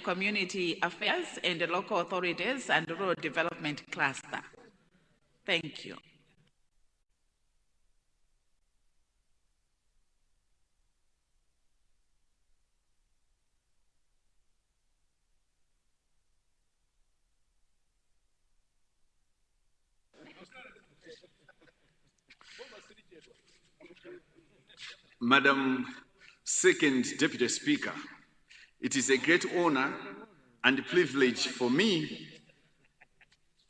Community Affairs and the Local Authorities and Rural Development Cluster. Thank you. Madam Second Deputy Speaker, it is a great honor and privilege for me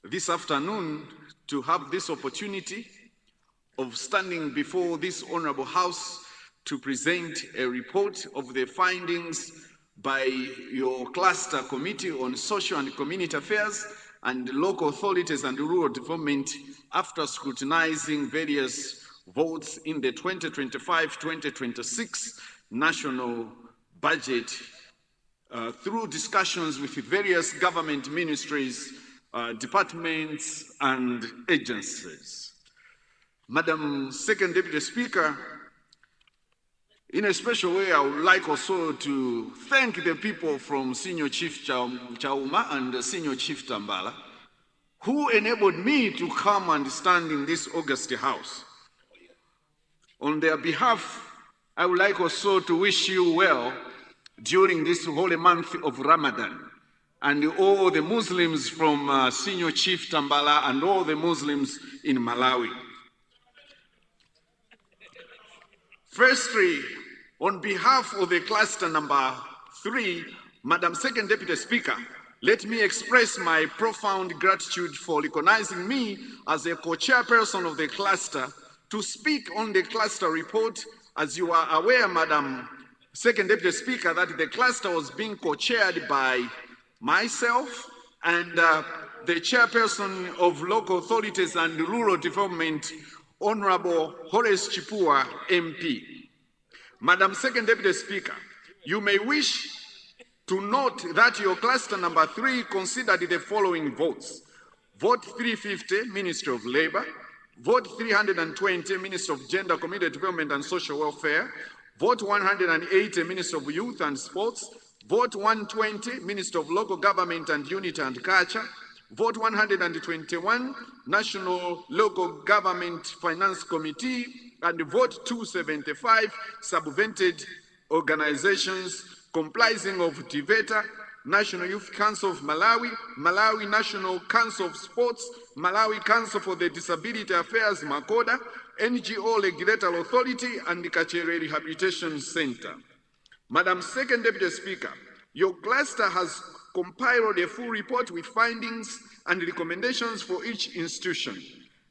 this afternoon to have this opportunity of standing before this honorable House to present a report of the findings by your Cluster Committee on Social and Community Affairs and Local Authorities and Rural Development after scrutinizing various votes in the 2025-2026 national budget through discussions with various government ministries, departments, and agencies. Madam Second Deputy Speaker, in a special way, I would like also to thank the people from Senior Chief Chauma and Senior Chief Tambala, who enabled me to come and stand in this august house. On their behalf, I would like also to wish you well during this holy month of Ramadan, and all the Muslims from Senior Chief Tambala and all the Muslims in Malawi. Firstly, on behalf of the cluster number 3, Madam Second Deputy Speaker, let me express my profound gratitude for recognizing me as a co-chairperson of the cluster to speak on the cluster report. As you are aware, Madam Second Deputy Speaker, that the cluster was being co-chaired by myself and the chairperson of Local Authorities and Rural Development, Honorable Horace Chipua, MP. Madam Second Deputy Speaker, you may wish to note that your cluster number 3 considered the following votes. Vote 350, Ministry of Labor. Vote 320, Minister of Gender, Community Development and Social Welfare. Vote 180, Minister of Youth and Sports. Vote 120, Minister of Local Government and Unity and Culture. Vote 121, National Local Government Finance Committee. And vote 275, subvented organizations comprising of TVETA, National Youth Council of Malawi, Malawi National Council of Sports, Malawi Council for the Disability Affairs, Makoda, NGO Regulatory Authority, and the Kachere Rehabilitation Center. Madam Second Deputy Speaker, your cluster has compiled a full report with findings and recommendations for each institution.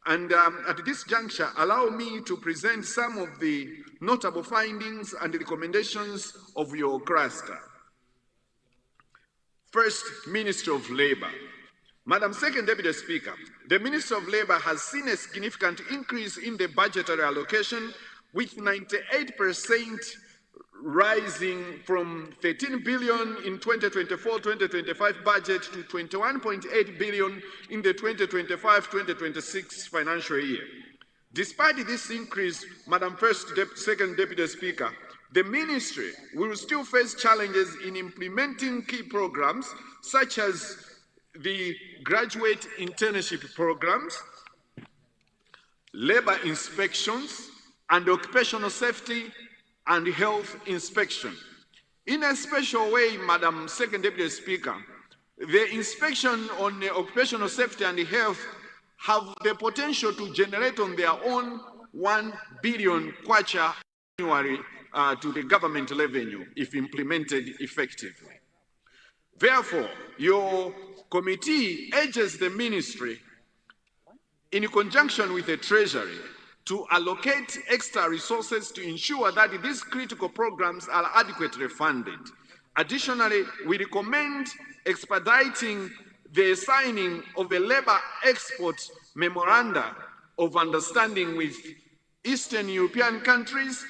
And at this juncture, allow me to present some of the notable findings and recommendations of your cluster. First, Ministry of Labor. Madam Second Deputy Speaker, the Ministry of Labor has seen a significant increase in the budgetary allocation, with 98% rising from 13 billion in 2024-2025 budget to 21.8 billion in the 2025-2026 financial year. Despite this increase, Madam Second Deputy Speaker, the ministry will still face challenges in implementing key programs such as the graduate internship programs, labor inspections, and occupational safety and health inspection. In a special way, Madam Second Deputy Speaker, the inspection on the occupational safety and health have the potential to generate on their own 1 billion kwacha annually to the government revenue if implemented effectively. Therefore, your committee urges the ministry, in conjunction with the Treasury, to allocate extra resources to ensure that these critical programs are adequately funded. Additionally, we recommend expediting the signing of a labor export memoranda of understanding with Eastern European countries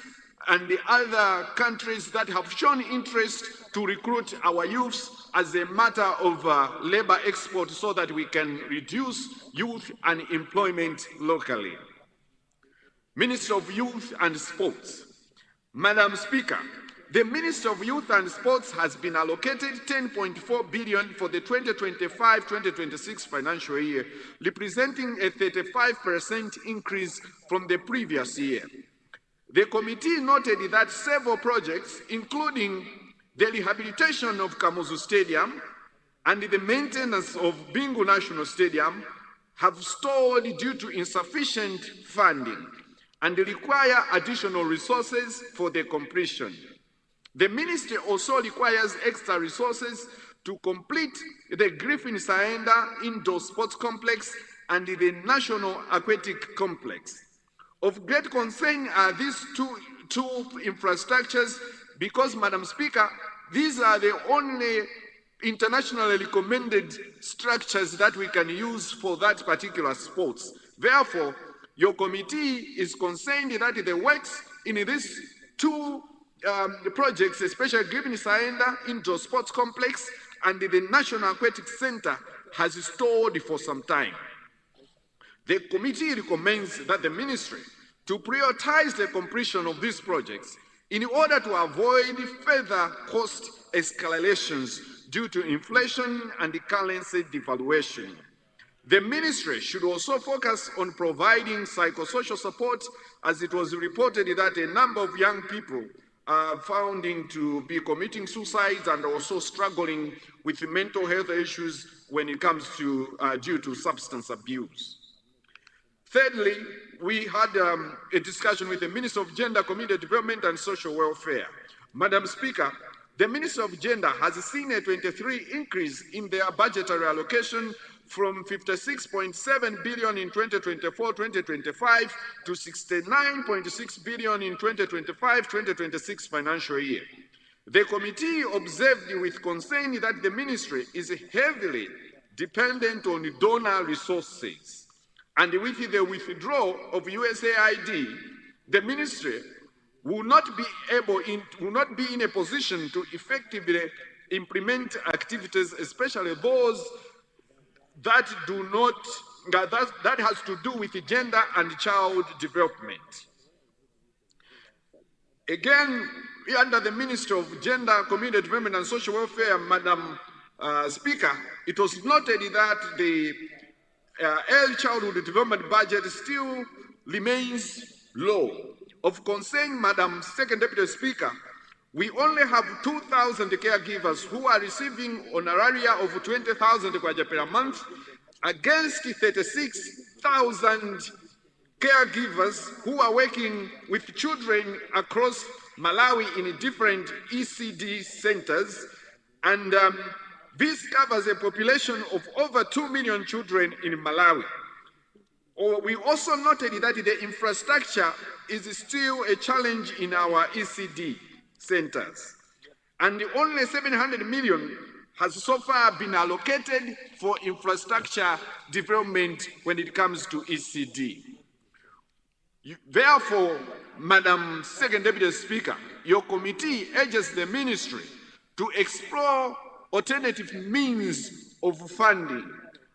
and the other countries that have shown interest to recruit our youths as a matter of labor export so that we can reduce youth unemployment locally. Minister of Youth and Sports. Madam Speaker, The Ministry of Youth and Sports has been allocated 10.4 billion for the 2025-2026 financial year, representing a 35% increase from the previous year. The committee noted that several projects, including the rehabilitation of Kamuzu Stadium and the maintenance of Bingu National Stadium, have stalled due to insufficient funding and require additional resources for the completion. The ministry also requires extra resources to complete the Griffin Saenda Indoor Sports Complex and the National Aquatic Complex. Of great concern are these two infrastructures because, Madam Speaker, these are the only internationally recommended structures that we can use for that particular sports. Therefore, your committee is concerned that the works in these two projects, especially Griffin Saenda Indoor Sports Complex and the National Aquatic Center, has stalled for some time. The committee recommends that the ministry to prioritize the completion of these projects in order to avoid further cost escalations due to inflation and the currency devaluation. The ministry should also focus on providing psychosocial support, as it was reported that a number of young people are found to be committing suicides and also struggling with mental health issues when it comes to due to substance abuse. Thirdly, we had a discussion with the Minister of Gender, Community Development and Social Welfare. Madam Speaker, the Minister of Gender has seen a 23% increase in their budgetary allocation from 56.7 billion in 2024-2025 to 69.6 billion in 2025-2026 financial year. The committee observed with concern that the ministry is heavily dependent on donor resources, and with the withdrawal of USAID, the ministry will not be in a position to effectively implement activities, especially those that has to do with gender and child development. Again, under the Ministry of Gender, Community Development and Social Welfare, Madam Speaker, it was noted that the early childhood development budget still remains low. Of concern, Madam Second Deputy Speaker, we only have 2,000 caregivers who are receiving honoraria of 20,000 kwacha per month against 36,000 caregivers who are working with children across Malawi in different ECD centers, and this covers a population of over 2 million children in Malawi. We also noted that the infrastructure is still a challenge in our ECD centers, and only 700 million has so far been allocated for infrastructure development when it comes to ECD. Therefore, Madam Second Deputy Speaker, your committee urges the ministry to explore alternative means of funding.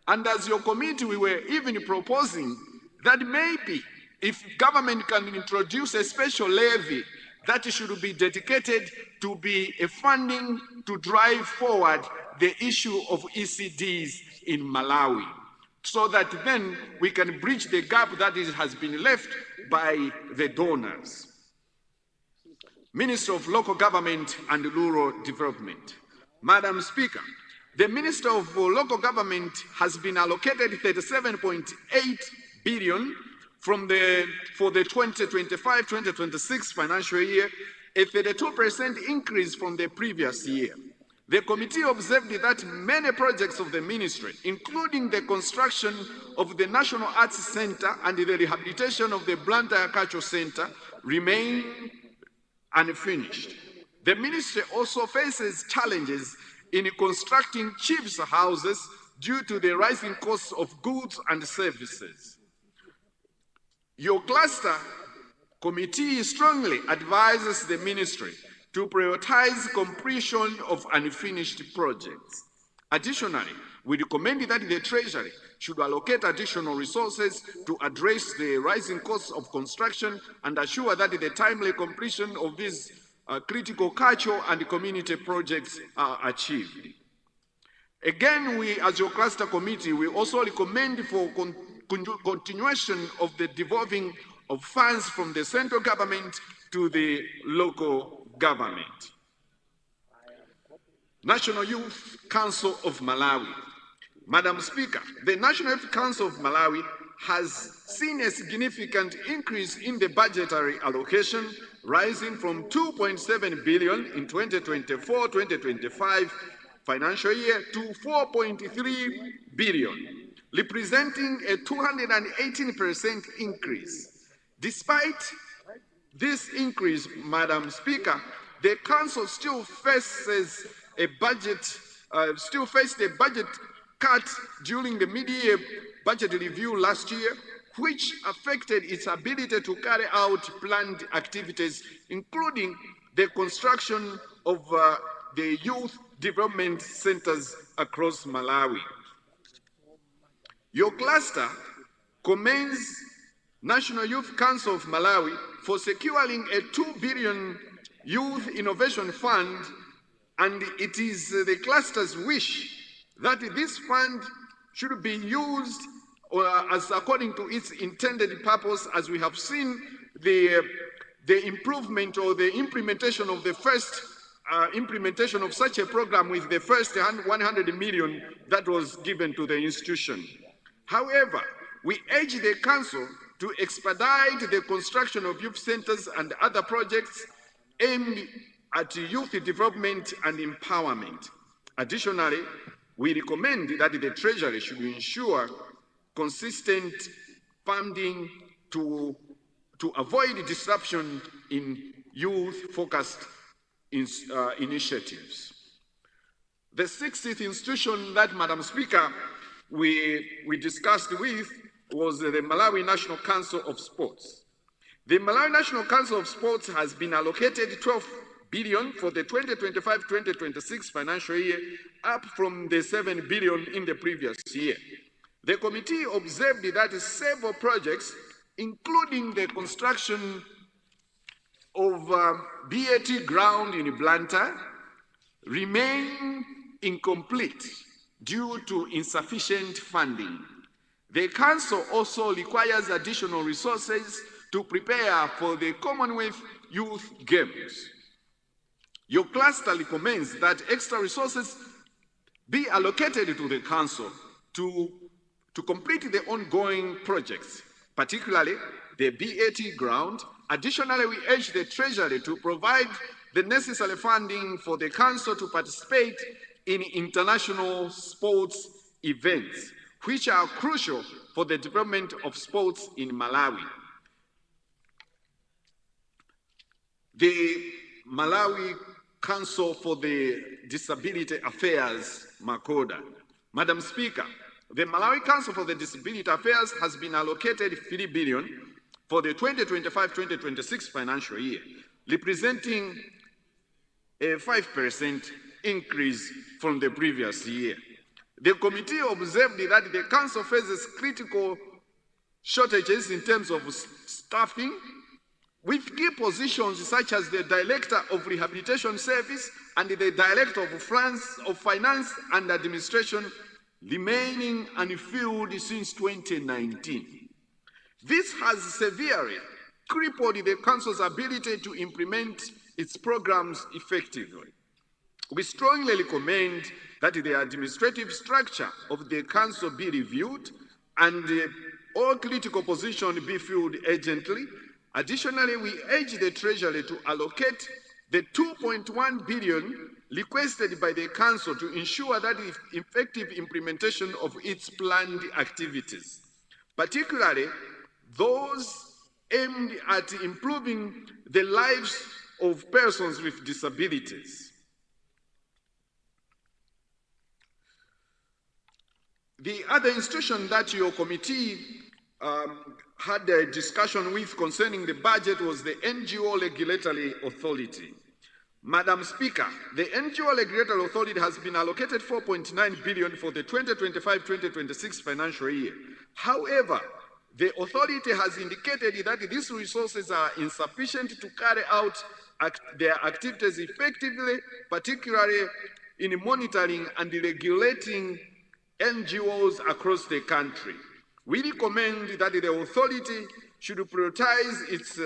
And as your committee, we were even proposing that maybe if government can introduce a special levy that should be dedicated to be a funding to drive forward the issue of ECDs in Malawi, so that then we can bridge the gap that has been left by the donors. Minister of Local Government and Rural Development. Madam Speaker, the Minister of Local Government has been allocated 37.8 billion for the 2025-2026 financial year, a 32% increase from the previous year. The committee observed that many projects of the ministry, including the construction of the National Arts Center and the rehabilitation of the Blantyre Cultural Center, remain unfinished. The ministry also faces challenges in constructing chiefs' houses due to the rising costs of goods and services. Your cluster committee strongly advises the ministry to prioritize completion of unfinished projects. Additionally, we recommend that the Treasury should allocate additional resources to address the rising costs of construction and assure that the timely completion of these critical cultural and community projects are achieved. Again, we as your cluster committee, we also recommend for continuation of the devolving of funds from the central government to the local government. National Youth Council of Malawi. Madam Speaker, the National Youth Council of Malawi has seen a significant increase in the budgetary allocation, rising from 2.7 billion in 2024-2025 financial year to 4.3 billion, representing a 218% increase. Despite this increase, Madam Speaker, the Council still faced a budget cut during the mid-year budget review last year, which affected its ability to carry out planned activities, including the construction of the youth development centers across Malawi. Your cluster commends National Youth Council of Malawi for securing a 2 billion Youth Innovation Fund, and it is the cluster's wish that this fund should be used as according to its intended purpose, as we have seen the improvement or the implementation of the first implementation of such a program with the first 100 million that was given to the institution. However, we urge the Council to expedite the construction of youth centers and other projects aimed at youth development and empowerment. Additionally, we recommend that the Treasury should ensure consistent funding to avoid disruption in youth-focused initiatives. The 60th institution that, Madam Speaker, we discussed with was the Malawi National Council of Sports. The Malawi National Council of Sports has been allocated 12 billion for the 2025-2026 financial year, up from the 7 billion in the previous year. The committee observed that several projects, including the construction of BAT ground in Blantyre, remain incomplete due to insufficient funding. The Council also requires additional resources to prepare for the Commonwealth Youth Games. Your cluster recommends that extra resources be allocated to the Council to complete the ongoing projects, particularly the BAT ground. Additionally, we urge the Treasury to provide the necessary funding for the Council to participate in international sports events, which are crucial for the development of sports in Malawi. The Malawi Council for the Disability Affairs, Makoda. Madam Speaker, the Malawi Council for the Disability Affairs has been allocated 3 billion for the 2025-2026 financial year, representing a 5% increase from the previous year. The committee observed that the Council faces critical shortages in terms of staffing, with key positions such as the Director of Rehabilitation Service and the Director of Finance and Administration remaining unfilled since 2019. This has severely crippled the Council's ability to implement its programs effectively. We strongly recommend that the administrative structure of the Council be reviewed and all critical positions be filled urgently. Additionally, we urge the Treasury to allocate the 2.1 billion requested by the Council to ensure that the effective implementation of its planned activities, particularly those aimed at improving the lives of persons with disabilities. The other institution that your committee had a discussion with concerning the budget was the NGO Regulatory Authority. Madam Speaker, the NGO Regulatory Authority has been allocated 4.9 billion for the 2025-2026 financial year. However, the authority has indicated that these resources are insufficient to carry out their activities effectively, particularly in monitoring and regulating NGOs across the country. We recommend that the authority should prioritize its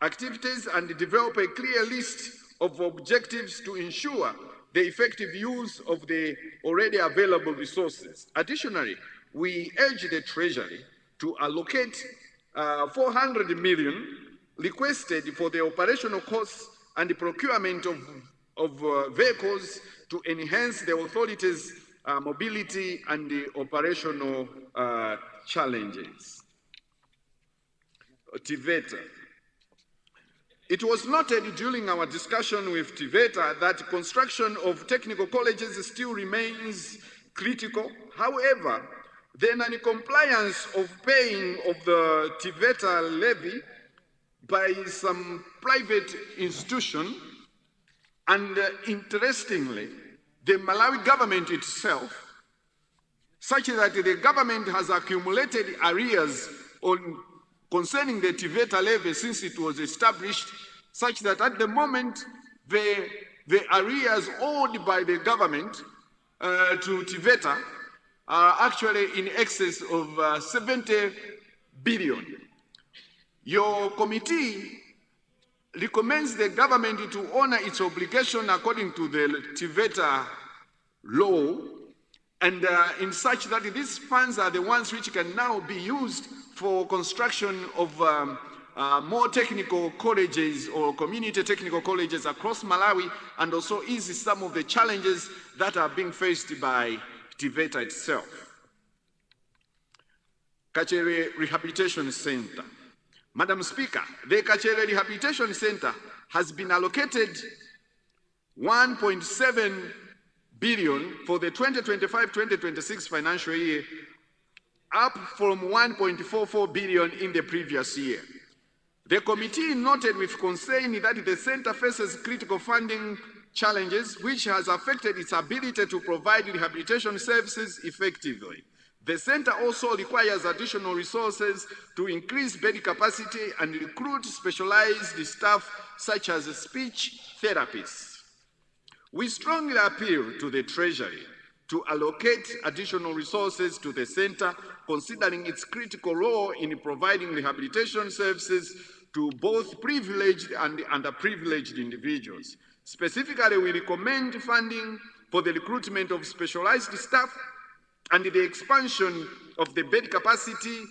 activities and develop a clear list of objectives to ensure the effective use of the already available resources. Additionally, we urge the Treasury to allocate 400 million requested for the operational costs and the procurement of vehicles to enhance the authorities' mobility and the operational challenges. TVETA. It was noted during our discussion with TVETA that construction of technical colleges still remains critical. However, the non-compliance of paying of the TVETA levy by some private institution, and interestingly, the Malawi government itself, such that the government has accumulated arrears concerning the TVETA levy since it was established, such that at the moment, the arrears owed by the government to TVETA are actually in excess of 70 billion. Your committee recommends the government to honor its obligation according to the TVETA law, and in such that these funds are the ones which can now be used for construction of more technical colleges or community technical colleges across Malawi, and also ease some of the challenges that are being faced by TVETA itself. Kachere Rehabilitation Center. Madam Speaker, the Kachere Rehabilitation Center has been allocated 1.7 billion for the 2025-2026 financial year, up from 1.44 billion in the previous year. The committee noted with concern that the center faces critical funding challenges, which has affected its ability to provide rehabilitation services effectively. The center also requires additional resources to increase bed capacity and recruit specialized staff such as speech therapists. We strongly appeal to the Treasury to allocate additional resources to the center, considering its critical role in providing rehabilitation services to both privileged and underprivileged individuals. Specifically, we recommend funding for the recruitment of specialized staff and the expansion of the bed capacity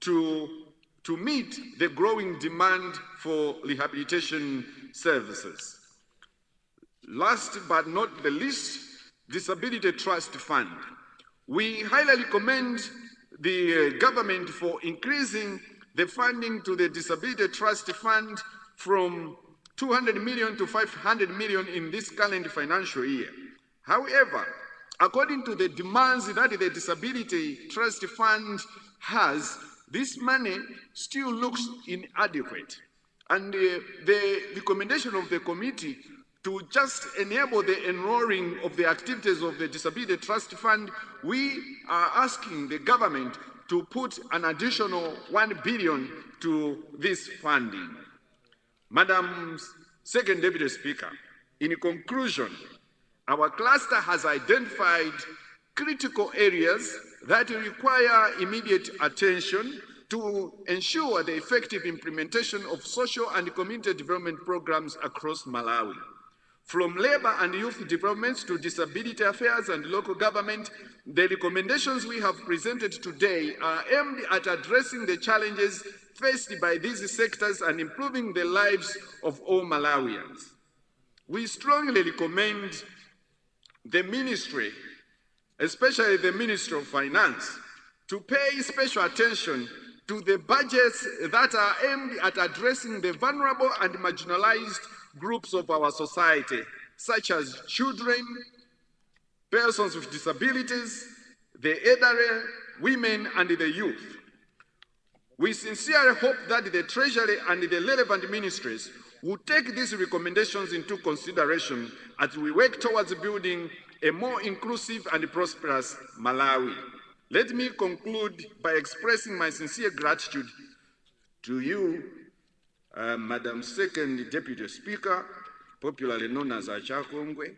to meet the growing demand for rehabilitation services. Last but not the least, Disability Trust Fund. We highly recommend the government for increasing the funding to the Disability Trust Fund from 200 million to 500 million in this current financial year. However, according to the demands that the Disability Trust Fund has, this money still looks inadequate. And the recommendation of the committee to just enable the enrolling of the activities of the Disability Trust Fund, we are asking the government to put an additional 1 billion to this funding. Madam Second Deputy Speaker, in conclusion, our cluster has identified critical areas that require immediate attention to ensure the effective implementation of social and community development programs across Malawi. From labor and youth development to disability affairs and local government, the recommendations we have presented today are aimed at addressing the challenges faced by these sectors and improving the lives of all Malawians. We strongly recommend the ministry, especially the Ministry of Finance, to pay special attention to the budgets that are aimed at addressing the vulnerable and marginalized groups of our society, such as children, persons with disabilities, the elderly, women, and the youth. We sincerely hope that the Treasury and the relevant ministries will take these recommendations into consideration as we work towards building a more inclusive and prosperous Malawi. Let me conclude by expressing my sincere gratitude to you, Madam Second Deputy Speaker, popularly known as Achakongwe,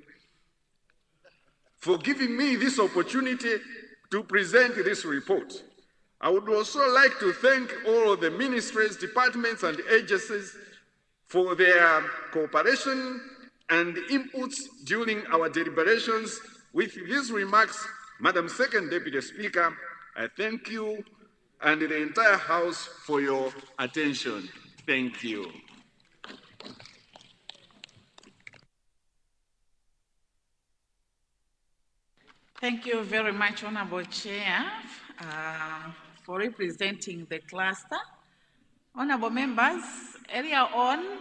for giving me this opportunity to present this report. I would also like to thank all of the ministries, departments, and agencies for their cooperation and inputs during our deliberations. With these remarks, Madam Second Deputy Speaker, I thank you and the entire House for your attention. Thank you. Thank you very much, Honorable Chair, for representing the cluster. Honorable members, earlier on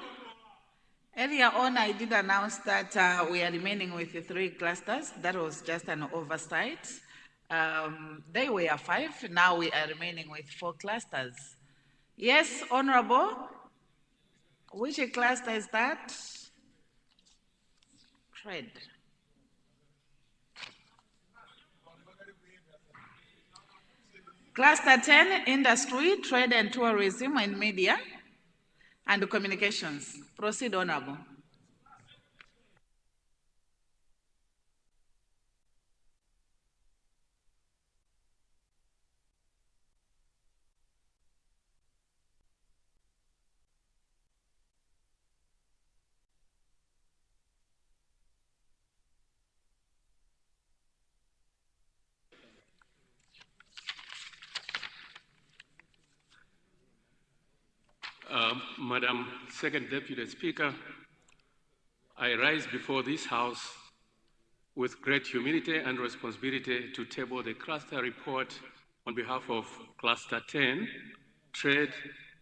I did announce that we are remaining with the 3 clusters. That was just an oversight. They were 5, now we are remaining with 4 clusters. Yes, Honorable, which cluster is that? Trade. Cluster 10, Industry, Trade and Tourism and Media and Communications. Proceed, Honorable. Madam Second Deputy Speaker, I rise before this House with great humility and responsibility to table the cluster report on behalf of Cluster 10, Trade,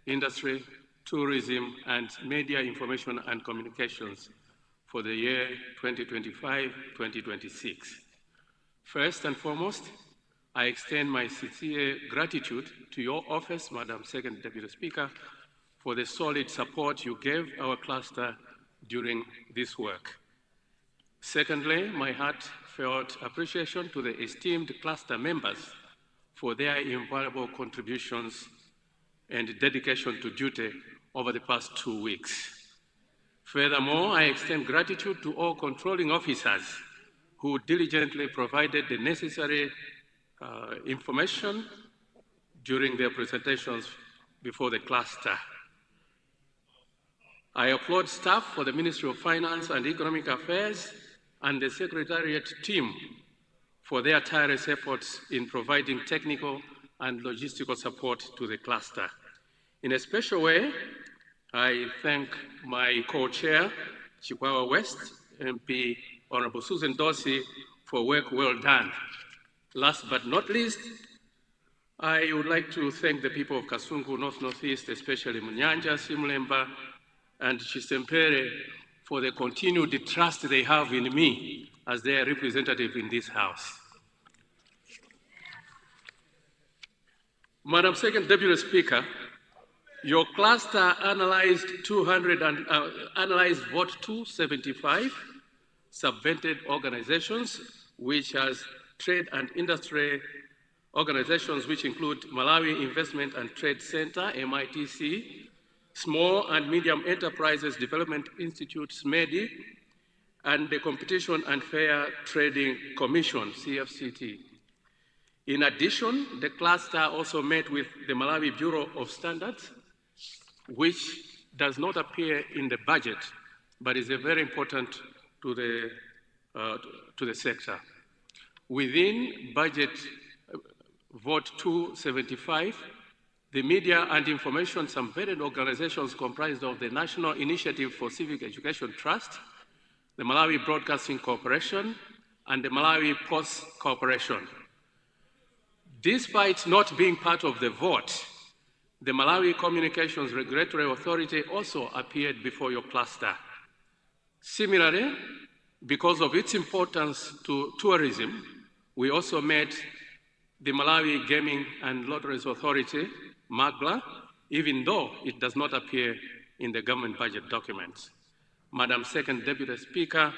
Industry, Tourism, and Media Information and Communications for the year 2025-2026. First and foremost, I extend my sincere gratitude to your office, Madam Second Deputy Speaker, for the solid support you gave our cluster during this work. Secondly, my heartfelt appreciation to the esteemed cluster members for their invaluable contributions and dedication to duty over the past 2 weeks. Furthermore, I extend gratitude to all controlling officers who diligently provided the necessary information during their presentations before the cluster. I applaud staff for the Ministry of Finance and Economic Affairs and the Secretariat team for their tireless efforts in providing technical and logistical support to the cluster. In a special way, I thank my co-chair, Chikwawa West, MP Honorable Susan Dorsey, for work well done. Last but not least, I would like to thank the people of Kasungu North-Northeast, especially Munyanja, Simulemba, and Chisempere for the continued trust they have in me as their representative in this House. Madam Second Deputy Speaker, your cluster analyzed vote 275 subvented organizations, which has trade and industry organizations, which include Malawi Investment and Trade Center, MITC, Small and Medium Enterprises Development Institute, SMEDI, and the Competition and Fair Trading Commission, CFCT. In addition, the cluster also met with the Malawi Bureau of Standards, which does not appear in the budget, but is very important to the sector. Within budget vote 275, the Media and Information subvented organizations comprised of the National Initiative for Civic Education Trust, the Malawi Broadcasting Corporation, and the Malawi Post Corporation. Despite not being part of the vote, the Malawi Communications Regulatory Authority also appeared before your cluster. Similarly, because of its importance to tourism, we also met the Malawi Gaming and Lotteries Authority, MAGLA, even though it does not appear in the government budget documents. Madam Second Deputy Speaker,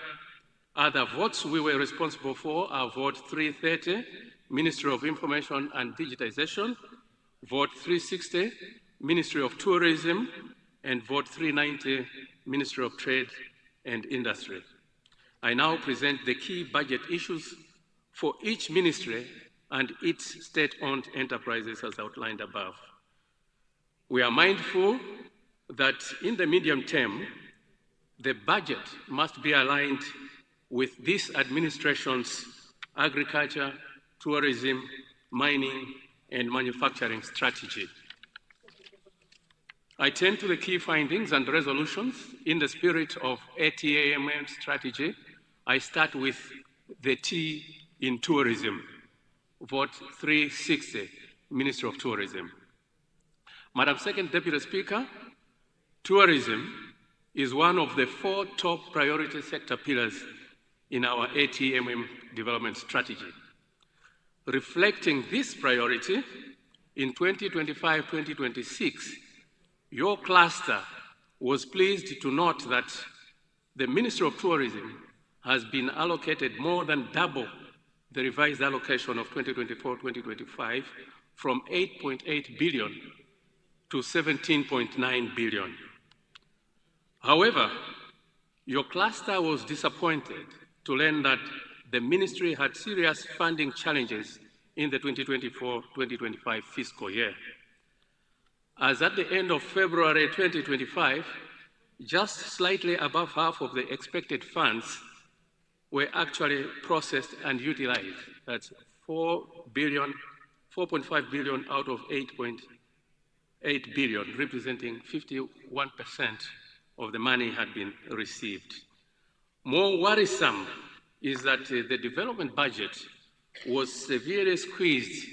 other votes we were responsible for are vote 330, Ministry of Information and Digitization, vote 360, Ministry of Tourism, and vote 390, Ministry of Trade and Industry. I now present the key budget issues for each ministry and its state-owned enterprises as outlined above. We are mindful that in the medium term, the budget must be aligned with this administration's agriculture, tourism, mining, and manufacturing strategy. I turn to the key findings and resolutions in the spirit of ATAMM strategy. I start with the T in tourism. Vote 360, Minister of Tourism. Madam Second Deputy Speaker, tourism is one of the 4 top priority sector pillars in our ATMM development strategy. Reflecting this priority, in 2025-2026, your cluster was pleased to note that the Ministry of Tourism has been allocated more than double the revised allocation of 2024-2025 from 8.8 billion to 17.9 billion. However, your cluster was disappointed to learn that the ministry had serious funding challenges in the 2024-2025 fiscal year. As at the end of February 2025, just slightly above half of the expected funds were actually processed and utilized. That's 4.5 billion out of 8.8 billion, representing 51% of the money had been received. More worrisome is that the development budget was severely squeezed,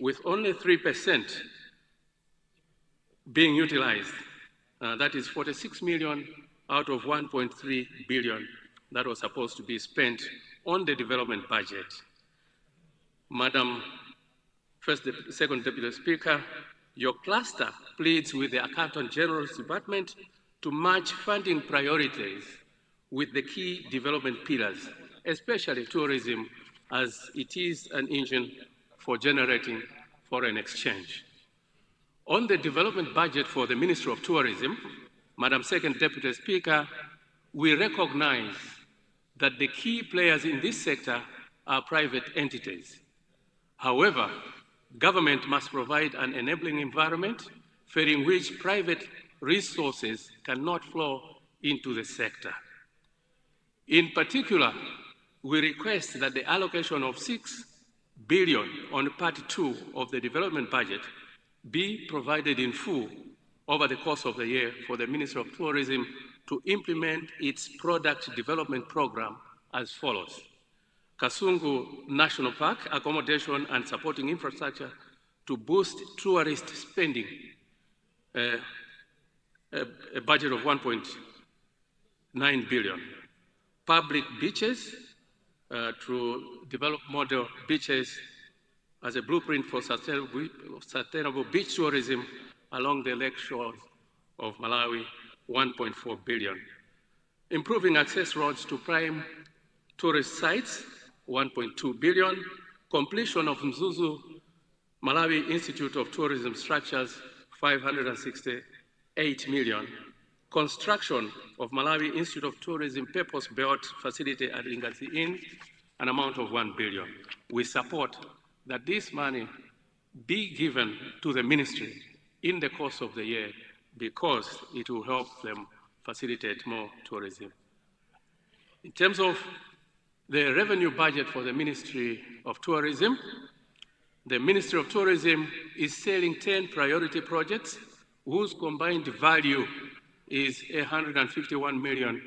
with only 3% being utilized. That is 46 million out of 1.3 billion that was supposed to be spent on the development budget. Madam Second Deputy Speaker, your cluster pleads with the Accountant General's Department to match funding priorities with the key development pillars, especially tourism, as it is an engine for generating foreign exchange. On the development budget for the Ministry of Tourism, Madam Second Deputy Speaker, we recognize that the key players in this sector are private entities. However, government must provide an enabling environment failing which private resources cannot flow into the sector. In particular, we request that the allocation of 6 billion on Part 2 of the development budget be provided in full over the course of the year for the Ministry of Tourism to implement its product development program as follows. Kasungu National Park, accommodation and supporting infrastructure to boost tourist spending, a budget of 1.9 billion. Public beaches, to develop model beaches as a blueprint for sustainable beach tourism along the lake shores of Malawi, 1.4 billion. Improving access roads to prime tourist sites, 1.2 billion. Completion of Mzuzu Malawi Institute of Tourism structures, 568 million. Construction of Malawi Institute of Tourism purpose-built facility at Lingazi Inn, an amount of 1 billion. We support that this money be given to the ministry in the course of the year because it will help them facilitate more tourism. In terms of the revenue budget for the Ministry of Tourism, the Ministry of Tourism is selling 10 priority projects whose combined value is 151 million.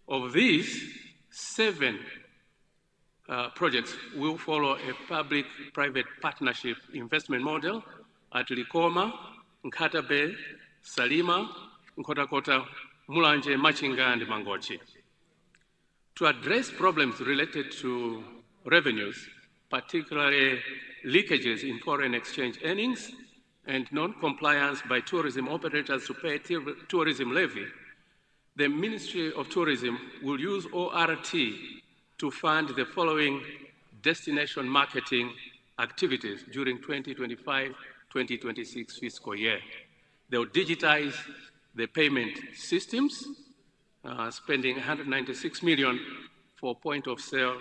Of these, 7 projects will follow a public-private partnership investment model at Likoma, Nkata Bay, Salima, Nkotakota, Mulanje, Machinga, and Mangochi. To address problems related to revenues, particularly leakages in foreign exchange earnings and non-compliance by tourism operators to pay tourism levy, the Ministry of Tourism will use ORT to fund the following destination marketing activities during 2025-2026. 2026 fiscal year. They will digitize the payment systems, spending 196 million for point-of-sale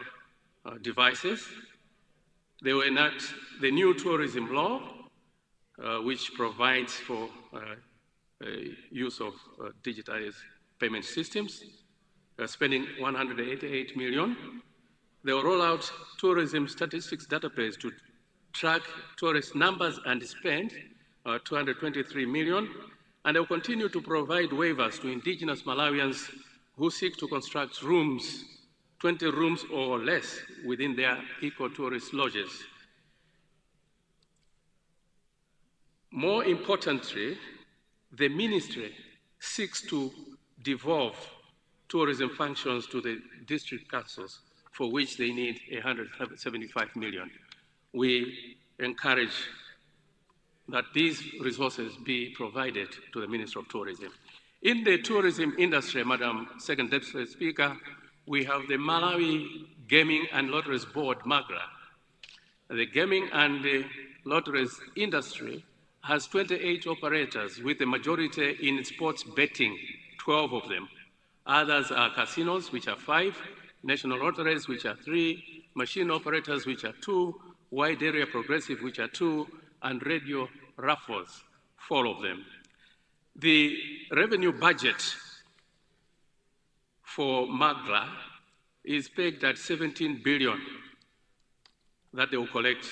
devices. They will enact the new tourism law, which provides for use of digitized payment systems, spending 188 million. They will roll out tourism statistics database to track tourist numbers and spend 223 million. And they will continue to provide waivers to indigenous Malawians who seek to construct rooms, 20 rooms or less within their eco-tourist lodges. More importantly, the ministry seeks to devolve tourism functions to the district councils, for which they need 175 million. We encourage that these resources be provided to the Minister of Tourism. In the tourism industry, Madam Second Deputy Speaker, we have the Malawi Gaming and Lotteries Board, MAGRA. The gaming and the lotteries industry has 28 operators, with the majority in sports betting, 12 of them. Others are casinos, which are 5, national lotteries, which are 3, machine operators, which are 2, wide area progressive, which are 2, and radio raffles, 4 of them. The revenue budget for MAGRA is pegged at 17 billion that they will collect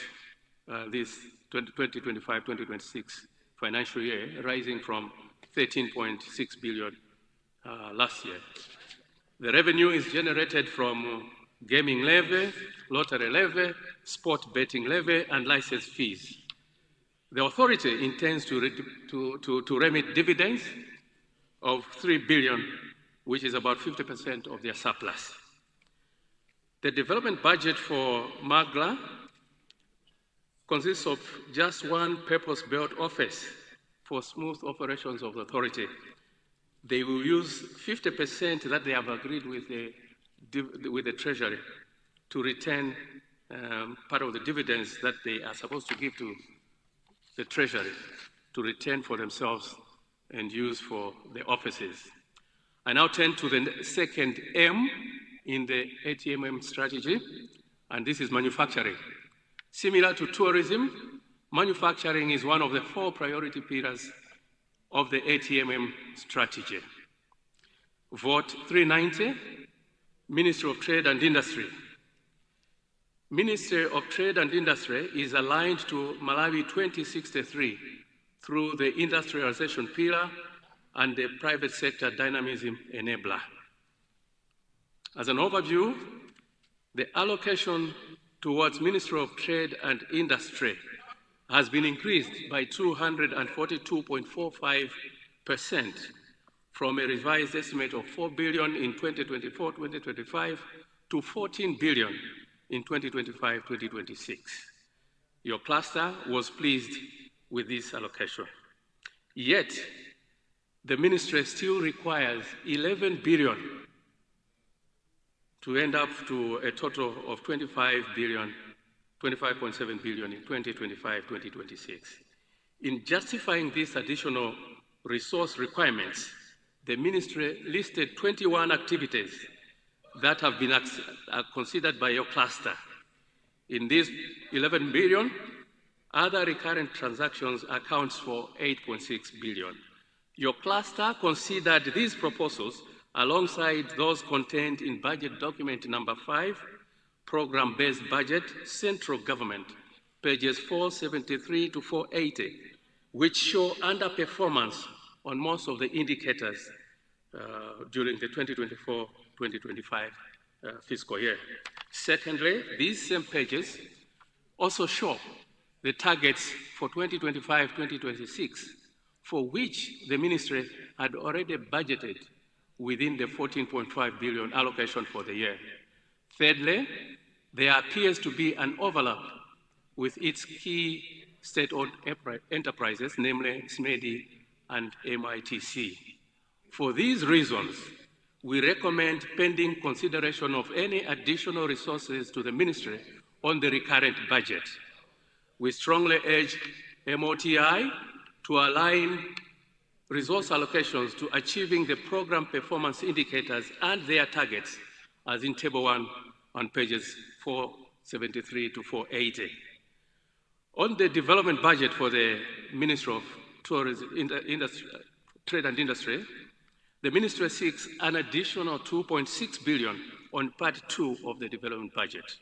this 2025-2026 financial year, rising from 13.6 billion last year. The revenue is generated from gaming levy, lottery levy, sport betting levy, and license fees. The authority intends to remit dividends of 3 billion, which is about 50% of their surplus. The development budget for MAGRA consists of just one purpose-built office for smooth operations of the authority. They will use 50% that they have agreed with the Treasury to return part of the dividends that they are supposed to give to the Treasury to return for themselves and use for the offices. I now turn to the second M in the ATMM strategy, and this is manufacturing. Similar to tourism, manufacturing is one of the 4 priority pillars of the ATMM strategy. Vote 390, Ministry of Trade and Industry. Ministry of Trade and Industry is aligned to Malawi 2063 through the industrialization pillar and the private sector dynamism enabler. As an overview, the allocation towards Ministry of Trade and Industry has been increased by 242.45% from a revised estimate of 4 billion in 2024-2025 to 14 billion in 2025-2026. Your cluster was pleased with this allocation. Yet, the ministry still requires 11 billion to end up to a total of 25.7 billion in 2025-2026. In justifying these additional resource requirements, the ministry listed 21 activities that have been considered by your cluster. In this 11 billion, other recurrent transactions accounts for 8.6 billion. Your cluster considered these proposals alongside those contained in budget document number 5, program-based budget, central government, pages 473 to 480, which show underperformance on most of the indicators during the 2024-2025 fiscal year. Secondly, these same pages also show the targets for 2025-2026, for which the ministry had already budgeted within the 14.5 billion allocation for the year. Thirdly, there appears to be an overlap with its key state-owned enterprises, namely SMEDI and MITC. For these reasons, we recommend pending consideration of any additional resources to the ministry on the recurrent budget. We strongly urge MOTI to align resource allocations to achieving the program performance indicators and their targets, as in Table 1 on pages 473 to 480. On the development budget for the Ministry of Trade and Industry, the Ministry seeks an additional $2.6 billion on Part 2 of the development budget.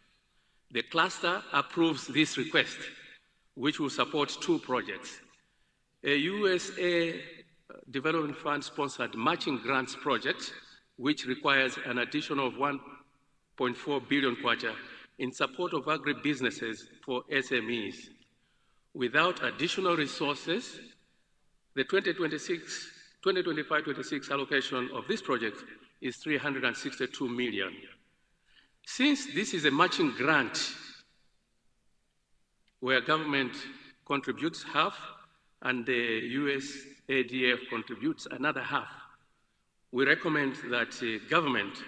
The cluster approves this request, which will support two projects: a USA Development Fund-sponsored matching grants project, which requires an additional 1.4 billion kwacha in support of agribusinesses for SMEs. Without additional resources, the 2025-26 allocation of this project is 362 million. Since this is a matching grant where government contributes half and the USADF contributes another half, we recommend that government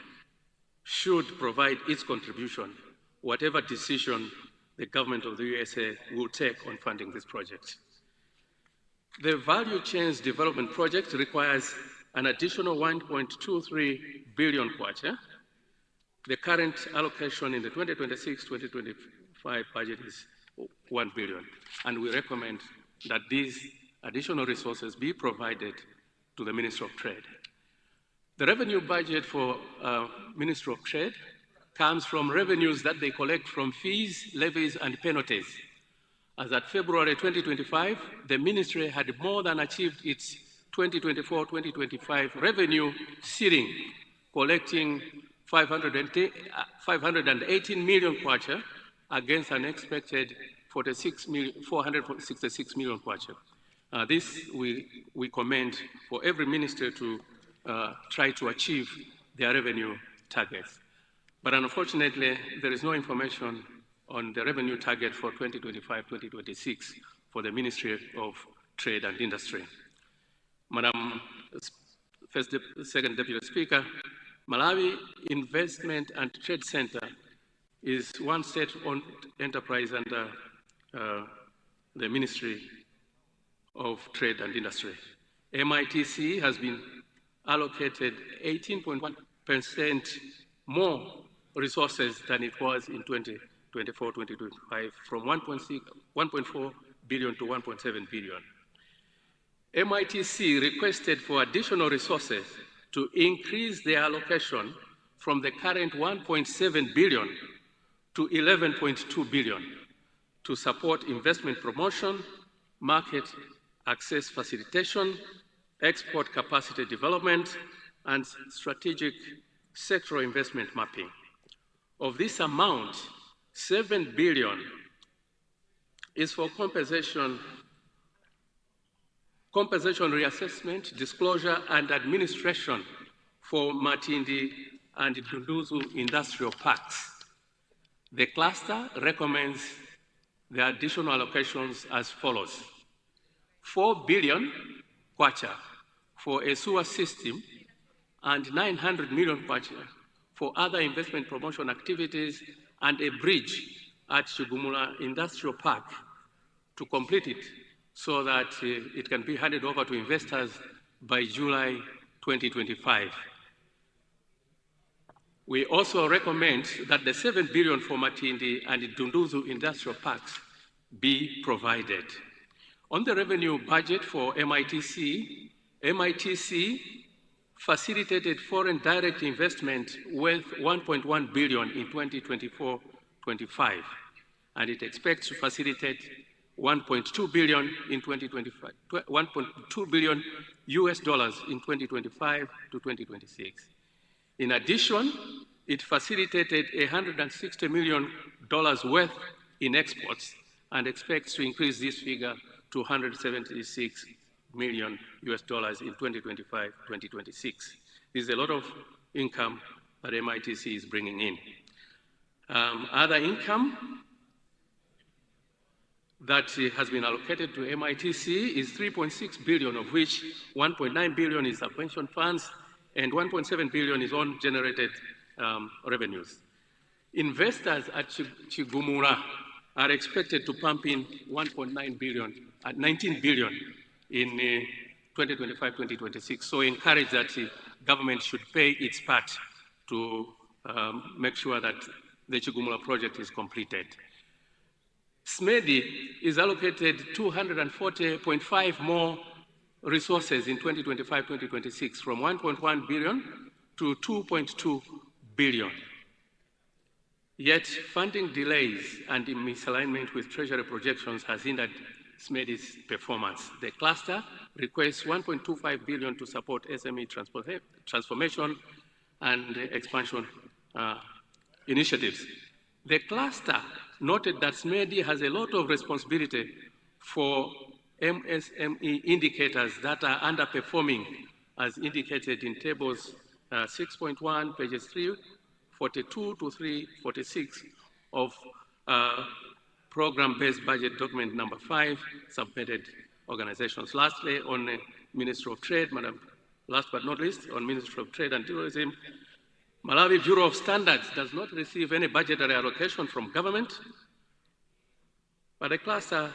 should provide its contribution, whatever decision the government of the USA will take on funding this project. The Value Chains Development Project requires an additional 1.23 billion kwacha. The current allocation in the 2026-2025 budget is 1 billion, and we recommend that these additional resources be provided to the Ministry of Trade. The revenue budget for Ministry of Trade comes from revenues that they collect from fees, levies, and penalties. As at February 2025, the ministry had more than achieved its 2024-2025 revenue ceiling, collecting 518 million kwacha against an expected 466 million kwacha. This we commend for every minister to try to achieve their revenue targets. But unfortunately, there is no information on the revenue target for 2025-2026 for the Ministry of Trade and Industry. Madam Second Deputy Speaker, Malawi Investment and Trade Center is one state-owned enterprise under the Ministry of Trade and Industry. MITC has been allocated 18.1% more resources than it was in 2024-2025, from 1.4 billion to 1.7 billion. MITC requested for additional resources to increase their allocation from the current 1.7 billion to 11.2 billion to support investment promotion, market access facilitation, export capacity development, and strategic sectoral investment mapping. Of this amount, 7 billion is for compensation reassessment, disclosure, and administration for Matindi and Dunduzu industrial parks. The cluster recommends the additional allocations as follows: 4 billion kwacha for a sewer system and 900 million kwacha for other investment promotion activities and a bridge at Chigumula Industrial Park to complete it so that it can be handed over to investors by July 2025. We also recommend that the 7 billion for Matindi and Dunduzu industrial parks be provided. On the revenue budget for MITC, MITC facilitated foreign direct investment worth 1.1 billion in 2024-25, and it expects to facilitate 1.2 billion in 2025, 1.2 billion US dollars in 2025 to 2026. In addition, it facilitated $160 million worth in exports and expects to increase this figure to 176 million US dollars in 2025-2026. This is a lot of income that MITC is bringing in. Other income that has been allocated to MITC is 3.6 billion, of which 1.9 billion is subvention funds and 1.7 billion is on generated revenues. Investors at Chigumura are expected to pump in 1.9 billion, 19 billion in 2025-2026. So encourage that government should pay its part to make sure that the Chigumula project is completed. SMEDI is allocated 240.5 more resources in 2025-2026 from 1.1 billion to 2.2 billion. Yet funding delays and misalignment with Treasury projections has hindered SMEDI's performance. The cluster requests 1.25 billion to support SME transformation and expansion initiatives. The cluster noted that SMEDI has a lot of responsibility for MSME indicators that are underperforming, as indicated in tables 6.1, pages 342 to 346 of program-based budget document number 5, submitted organizations. Lastly, on the Ministry of Trade, last but not least, on Ministry of Trade and Tourism, Malawi Bureau of Standards does not receive any budgetary allocation from government, but the cluster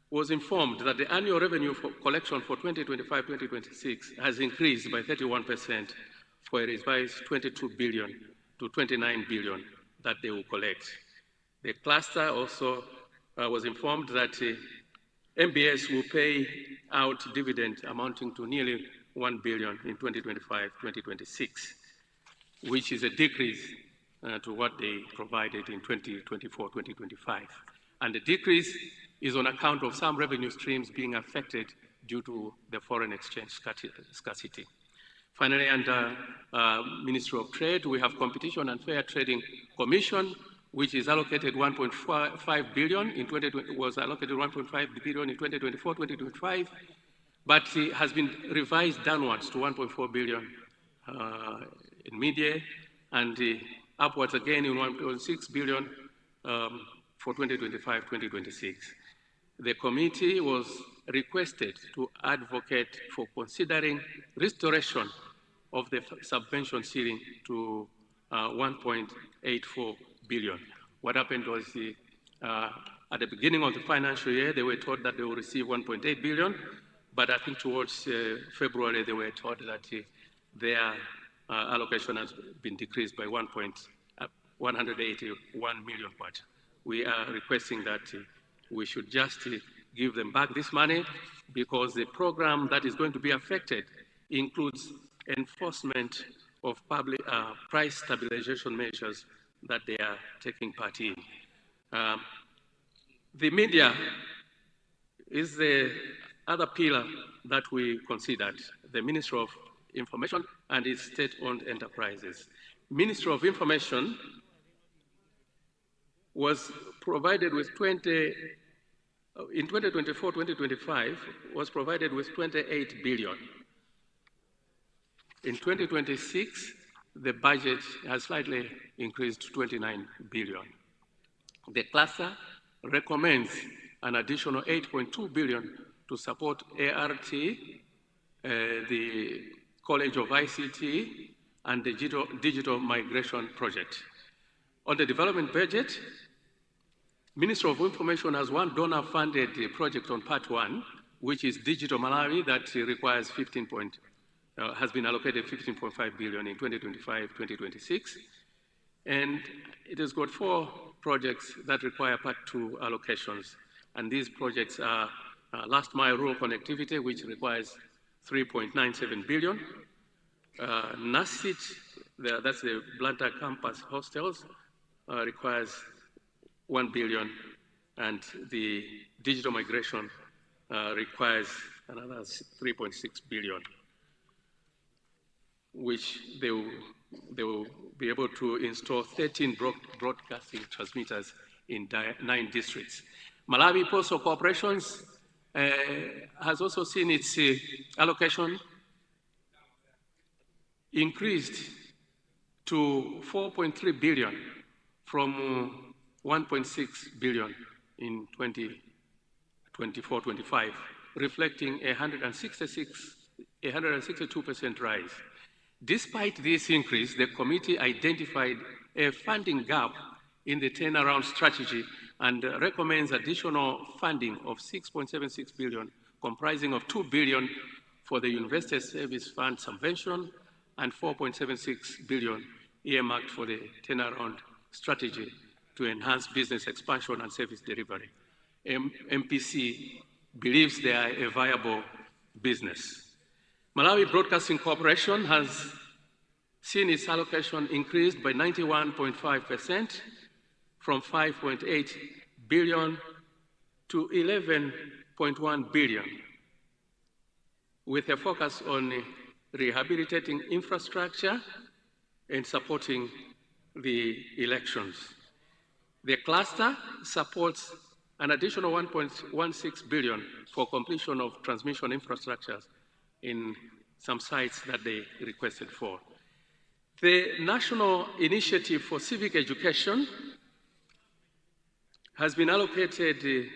was informed that the annual revenue for collection for 2025-2026 has increased by 31% for a revised 22 billion to 29 billion that they will collect. The cluster also was informed that MBS will pay out dividend amounting to nearly 1 billion in 2025-2026, which is a decrease to what they provided in 2024-2025. And the decrease is on account of some revenue streams being affected due to the foreign exchange scarcity. Finally, under Ministry of Trade, we have Competition and Fair Trading Commission, which is allocated 1.5 billion in 2020, was allocated 1.5 billion in 2024-2025, but it has been revised downwards to 1.4 billion in media and upwards again in 1.6 billion for 2025-2026. The committee was requested to advocate for considering restoration of the subvention ceiling to 1.84 billion. What happened was at the beginning of the financial year, they were told that they will receive 1.8 billion, but I think towards February, they were told that their allocation has been decreased by 181 million kwacha. We are requesting that we should just give them back this money because the program that is going to be affected includes enforcement of public price stabilization measures that they are taking part in. The media is the other pillar that we considered, the Ministry of Information and its state-owned enterprises. Ministry of Information was provided with in 2024-2025, was provided with 28 billion. In 2026, the budget has slightly increased to 29 billion. The cluster recommends an additional 8.2 billion to support ART, the College of ICT, and the digital migration project. On the development budget, Ministry of Information has one donor-funded project on Part 1, which is Digital Malawi, that requires has been allocated 15.5 billion in 2025-2026. And it has got 4 projects that require Part 2 allocations. And these projects are Last Mile Rural Connectivity, which requires 3.97 billion. NASIT, that's the Blantyre Campus Hostels, requires 1 billion, and the digital migration requires another 3.6 billion, which they will be able to install 13 broadcasting transmitters in 9 districts. Malawi Postal Corporations has also seen its allocation increased to 4.3 billion from 1.6 billion in 2024-25, reflecting a 162% rise. Despite this increase, the committee identified a funding gap in the turnaround strategy, and recommends additional funding of 6.76 billion, comprising of 2 billion for the University Service Fund subvention and 4.76 billion earmarked for the turnaround strategy to enhance business expansion and service delivery. MPC believes they are a viable business. Malawi Broadcasting Corporation has seen its allocation increased by 91.5% from 5.8 billion to 11.1 billion, with a focus on rehabilitating infrastructure and supporting the elections. The cluster supports an additional 1.16 billion for completion of transmission infrastructure in some sites that they requested for. The National Initiative for Civic Education has been allocated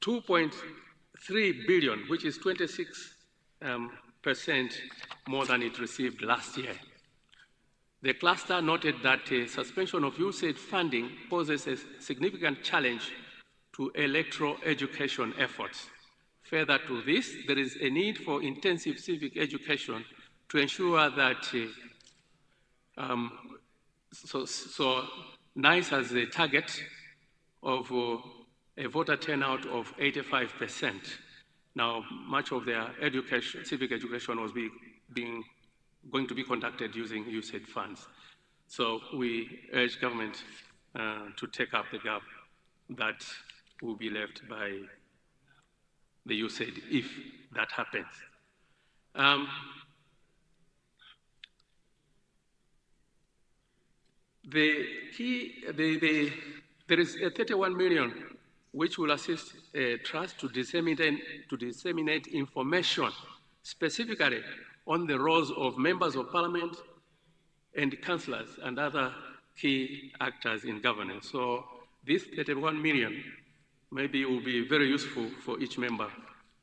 2.3 billion, which is 26% more than it received last year. The cluster noted that suspension of USAID funding poses a significant challenge to electoral education efforts. Further to this, there is a need for intensive civic education to ensure that NICE has a target of a voter turnout of 85%. Now, much of their education, civic education was going to be conducted using USAID funds. So we urge government to take up the gap that will be left by the USAID if that happens. There is a 31 million which will assist a trust to disseminate information specifically on the roles of members of parliament and councillors and other key actors in governance. So this 31 million maybe will be very useful for each member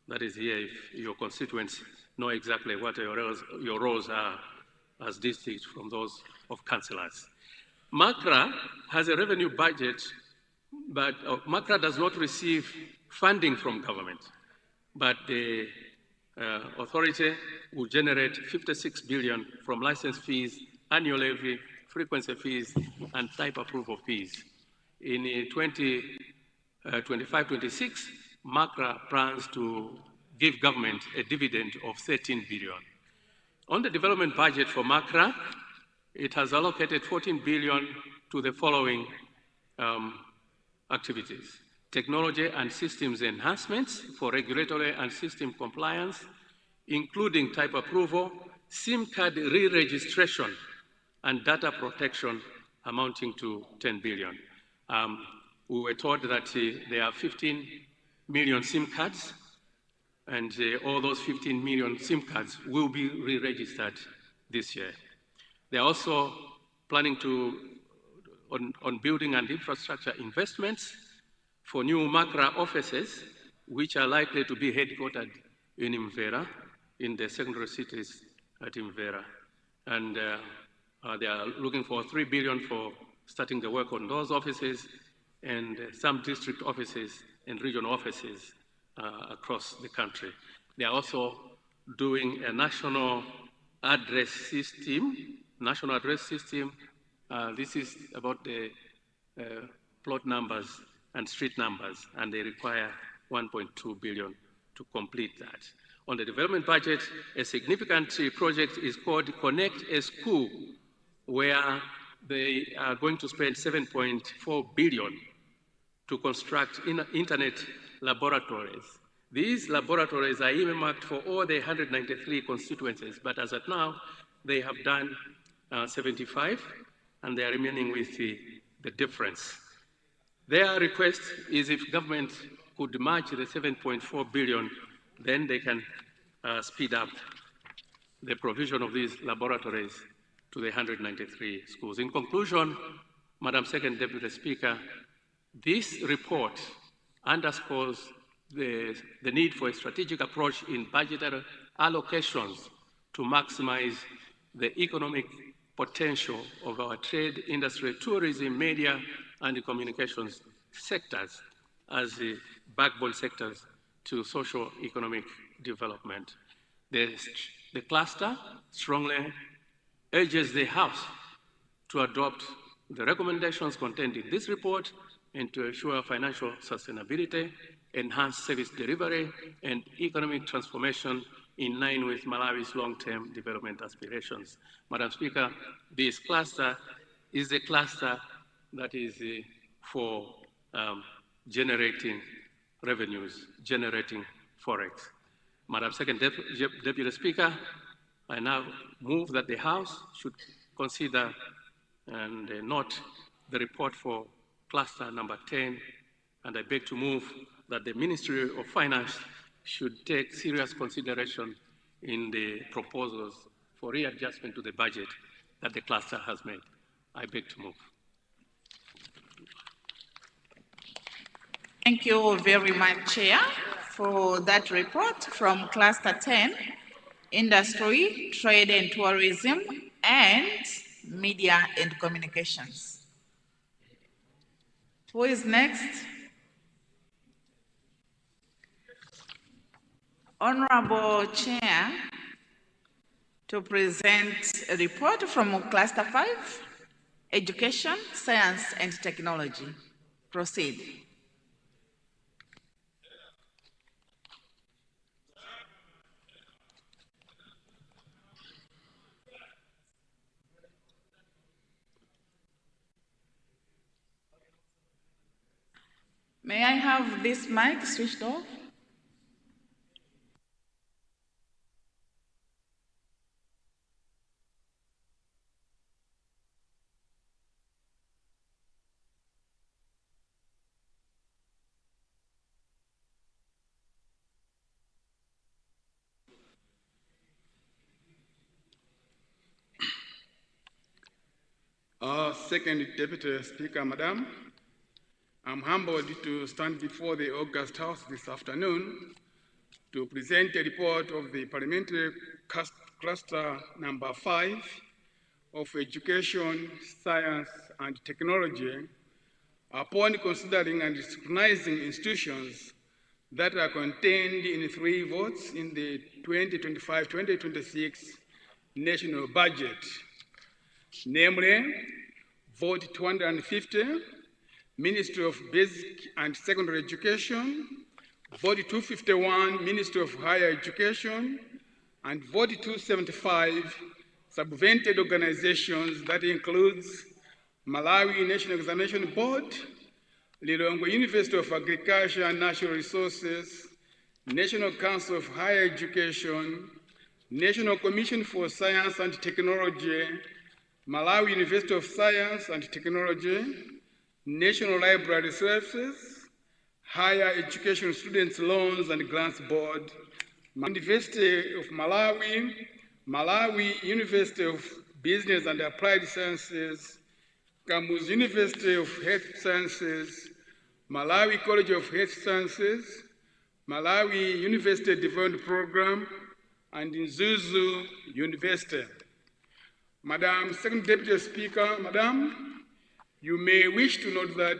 that is here if your constituents know exactly what your roles are as distinct from those of councillors. MACRA has a revenue budget, but MACRA does not receive funding from government, but the authority will generate 56 billion from license fees, annual levy, frequency fees, and type approval fees. In 2025-26, MACRA plans to give government a dividend of 13 billion. On the development budget for MACRA, it has allocated 14 billion to the following activities: technology and systems enhancements for regulatory and system compliance, including type approval, SIM card re-registration, and data protection amounting to 10 billion. We were told that there are 15 million SIM cards, and all those 15 million SIM cards will be re-registered this year. They're also planning on building and infrastructure investments for new MACRA offices, which are likely to be headquartered in Imvera, in the secondary cities at Imvera. And they are looking for 3 billion for starting the work on those offices and some district offices and regional offices across the country. They are also doing a national address system. This is about the plot numbers and street numbers, and they require 1.2 billion to complete that. On the development budget, a significant project is called Connect a School, where they are going to spend 7.4 billion to construct internet laboratories. These laboratories are earmarked for all the 193 constituencies, but as of now, they have done 75, and they are remaining with the difference. Their request is if government could match the 7.4 billion, then they can speed up the provision of these laboratories to the 193 schools. In conclusion, Madam Second Deputy Speaker, this report underscores the need for a strategic approach in budgetary allocations to maximize the economic potential of our trade, industry, tourism, media, and communications sectors as the backbone sectors to socio-economic development. The cluster strongly urges the House to adopt the recommendations contained in this report and to ensure financial sustainability, enhance service delivery, and economic transformation in line with Malawi's long-term development aspirations. Madam Speaker, this cluster is the cluster that is for generating revenues, generating forex. Madam Second Deputy Speaker, I now move that the House should consider and note the report for cluster number 10, and I beg to move that the Ministry of Finance should take serious consideration in the proposals for readjustment to the budget that the cluster has made. I beg to move. Thank you very much, Chair, for that report from Cluster 10, Industry, Trade and Tourism, and Media and Communications. Who is next? Honorable Chair, to present a report from Cluster 5, Education, Science and Technology. Proceed. May I have this mic switched off? Second Deputy Speaker, Madam, I'm humbled to stand before the August House this afternoon to present a report of the Parliamentary Cluster number 5 of Education, Science and Technology upon considering and scrutinizing institutions that are contained in 3 votes in the 2025-2026 national budget, namely, vote 250, Ministry of Basic and Secondary Education, vote 251, Ministry of Higher Education, and vote 275, subvented organizations that includes Malawi National Examination Board, Lilongwe University of Agriculture and Natural Resources, National Council of Higher Education, National Commission for Science and Technology, Malawi University of Science and Technology, National Library Services, Higher Education Students Loans and Grants Board, University of Malawi, Malawi University of Business and Applied Sciences, Kamuzu University of Health Sciences, Malawi College of Health Sciences, Malawi University Development Program, and Nzuzu University. Madam Second Deputy Speaker, Madam, you may wish to note that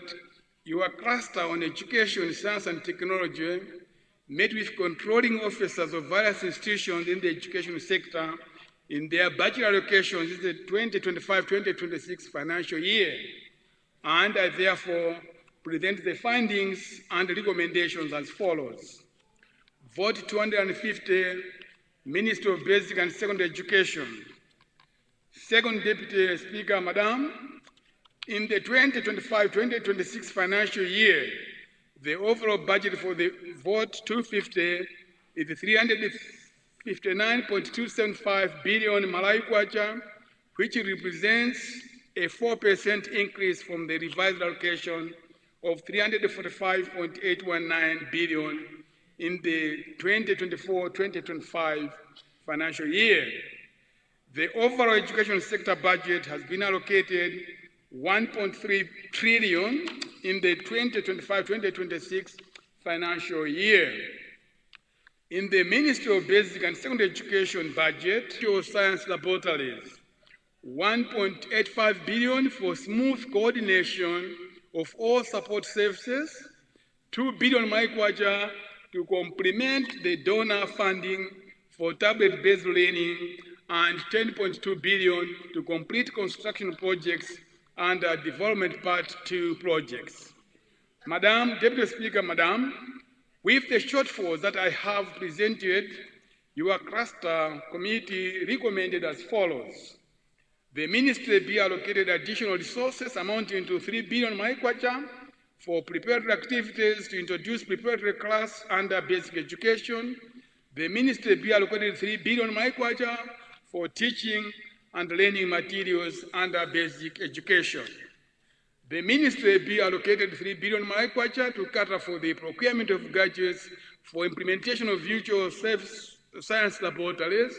your cluster on education, science and technology met with controlling officers of various institutions in the education sector in their budget allocations in the 2025-2026 financial year, and I therefore present the findings and recommendations as follows. Vote 250, Ministry of Basic and Secondary Education. Second Deputy Speaker, Madam, in the 2025-2026 financial year, the overall budget for the vote 250 is 359.275 billion Malawi kwacha, which represents a 4% increase from the revised allocation of 345.819 billion in the 2024-2025 financial year. The overall education sector budget has been allocated 1.3 trillion in the 2025-2026 financial year. In the Ministry of Basic and Secondary Education budget, science laboratories, 1.85 billion for smooth coordination of all support services, 2 billion kwacha to complement the donor funding for tablet-based learning, and 10.2 billion to complete construction projects under Development Part 2 projects. Madam Deputy Speaker, Madam, with the shortfalls that I have presented, your cluster committee recommended as follows. The ministry be allocated additional resources amounting to 3 billion kwacha for preparatory activities to introduce preparatory class under basic education. The ministry be allocated 3 billion kwacha for teaching and learning materials under basic education. The ministry be allocated 3 billion kwacha to cater for the procurement of gadgets for implementation of virtual science laboratories.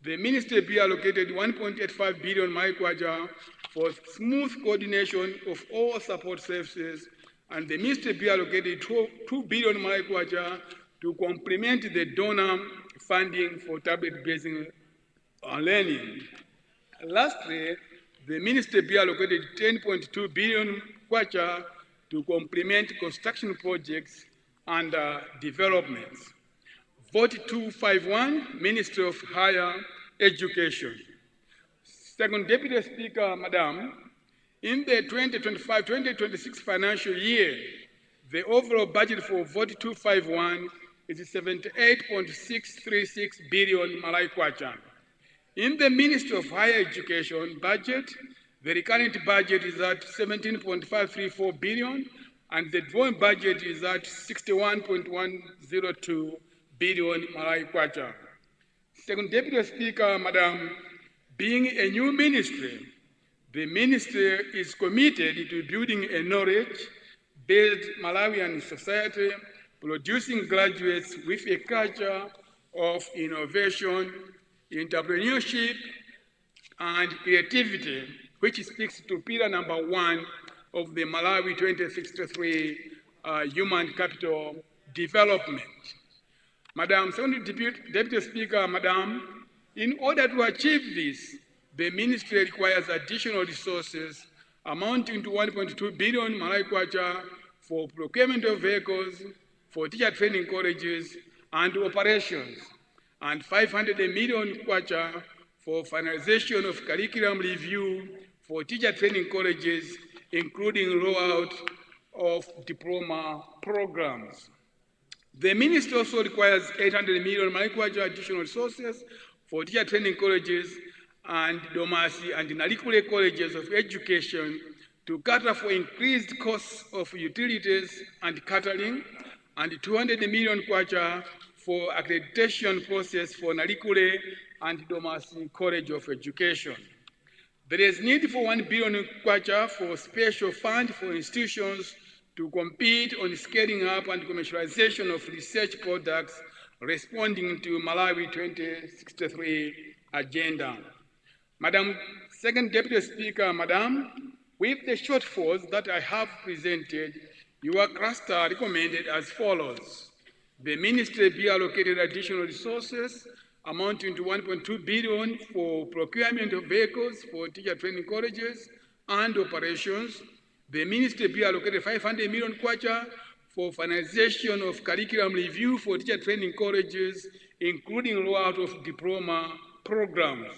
The ministry be allocated 1.85 billion kwacha for smooth coordination of all support services, and the ministry be allocated 2 billion kwacha to complement the donor funding for tablet-based learning. Lastly, the ministry be allocated 10.2 billion kwacha to complement construction projects and developments. Vote 251, Ministry of Higher Education. Second Deputy Speaker, Madam, in the 2025-2026 financial year, the overall budget for Vote 251 is 78.636 billion kwacha. In the Ministry of Higher Education budget, the recurrent budget is at 17.534 billion, and the drawing budget is at 61.102 billion kwacha. Second Deputy Speaker, Madam, being a new ministry, the ministry is committed to building a knowledge-based Malawian society, producing graduates with a culture of innovation, entrepreneurship, and creativity, which speaks to pillar number 1 of the Malawi 2063 Human Capital Development. Madam Second Deputy Speaker, Madam, in order to achieve this, the ministry requires additional resources amounting to 1.2 billion kwacha for procurement of vehicles, for teacher training colleges and operations, and 500 million kwacha for finalization of curriculum review for teacher training colleges, including rollout of diploma programs. The ministry also requires 800 million kwacha additional resources for teacher training colleges and Domasi and Nalikule colleges of education to cater for increased costs of utilities and catering, and 200 million kwacha for accreditation process for Nalikule and Domasi College of Education. There is need for 1 billion kwacha for special fund for institutions to compete on scaling up and commercialization of research products responding to Malawi 2063 agenda. Madam Second Deputy Speaker, Madam, with the shortfalls that I have presented, your cluster recommended as follows. The ministry be allocated additional resources amounting to 1.2 billion for procurement of vehicles for teacher training colleges and operations. The ministry be allocated 500 million kwacha for finalization of curriculum review for teacher training colleges, including rollout of diploma programs.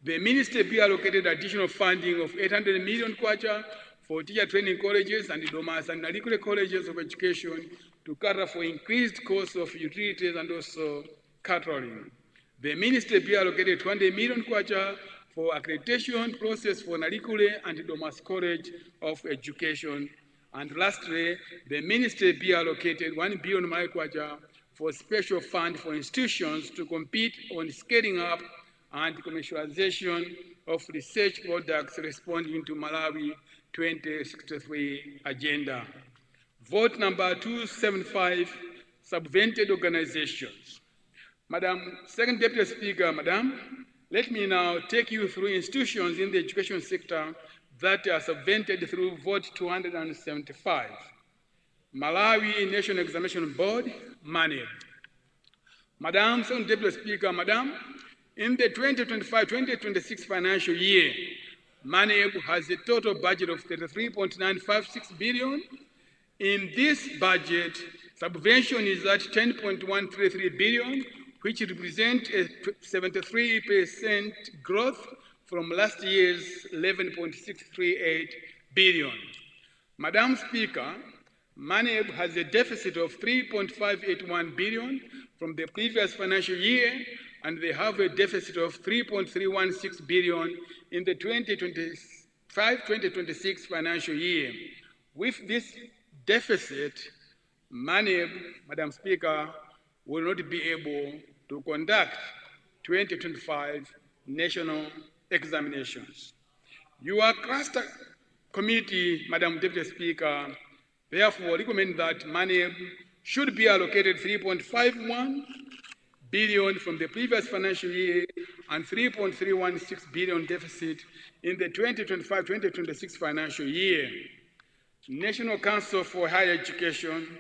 The ministry be allocated additional funding of 800 million kwacha for teacher training colleges and Domas and Nalikule colleges of education to cater for increased costs of utilities and also catering. The ministry be allocated 20 million kwacha for accreditation process for Nalikule and Domas College of Education. And lastly, the ministry be allocated 1 billion kwacha for special fund for institutions to compete on scaling up and commercialization of research products responding to Malawi 2063 agenda. Vote number 275, subvented organizations. Madam Second Deputy Speaker, Madam, let me now take you through institutions in the education sector that are subvented through Vote 275. Malawi National Examination Board, managed. Madam Second Deputy Speaker, Madam, in the 2025-2026 financial year, MANEB has a total budget of 33.956 billion. In this budget, subvention is at 10.133 billion, which represents a 73% growth from last year's 11.638 billion. Madam Speaker, MANEB has a deficit of 3.581 billion from the previous financial year, and they have a deficit of 3.316 billion in the 2025-2026 financial year. With this deficit, MANEB, Madam Speaker, will not be able to conduct 2025 national examinations. Your cluster committee, Madam Deputy Speaker, therefore recommend that MANEB should be allocated 3.51 billion from the previous financial year and 3.316 billion deficit in the 2025-2026 financial year. National Council for Higher Education,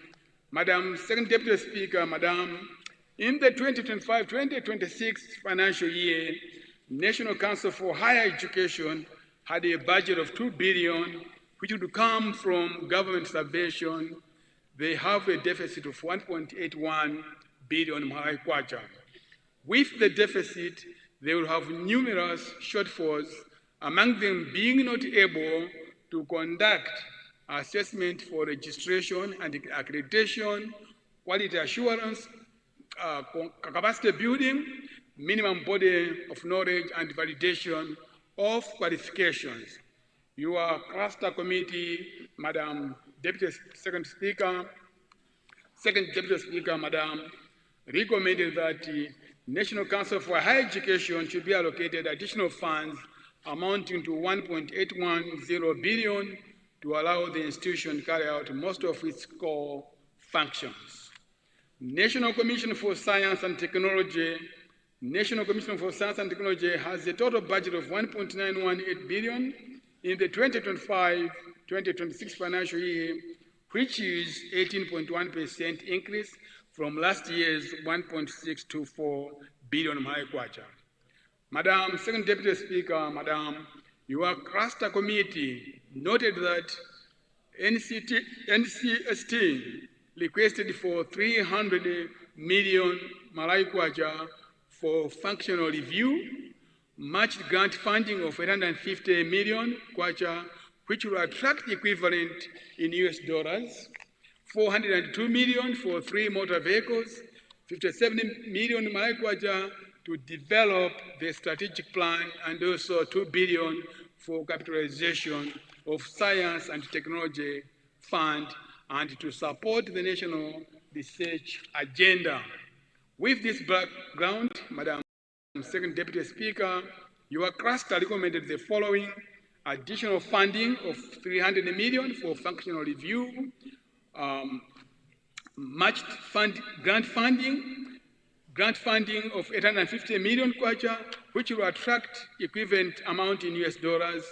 Madam Second Deputy Speaker, Madam, in the 2025-2026 financial year, National Council for Higher Education had a budget of 2 billion, which would come from government subvention. They have a deficit of 1.81 billion Malawi kwacha. With the deficit, they will have numerous shortfalls, among them being not able to conduct assessment for registration and accreditation, quality assurance, capacity building, minimum body of knowledge, and validation of qualifications. Your cluster committee, Madam Deputy Second Deputy Speaker, Madam, recommended that the National Council for Higher Education should be allocated additional funds amounting to 1.810 billion to allow the institution to carry out most of its core functions. National Commission for Science and Technology has a total budget of 1.918 billion in the 2025-2026 financial year, which is 18.1% increase from last year's 1.624 billion Malawi kwacha. Madam Second Deputy Speaker, Madam, your cluster committee noted that NCST requested for 300 million Malawi kwacha for functional review, matched grant funding of 850 million kwacha, which will attract equivalent in US dollars, 402 million for 3 motor vehicles, 57 million Malawi kwacha to develop the strategic plan, and also 2 billion for capitalization of science and technology fund and to support the national research agenda. With this background, Madam Second Deputy Speaker, your cluster recommended the following: additional funding of 300 million for functional review, matched grant funding of 850 million kwacha, which will attract equivalent amount in US dollars,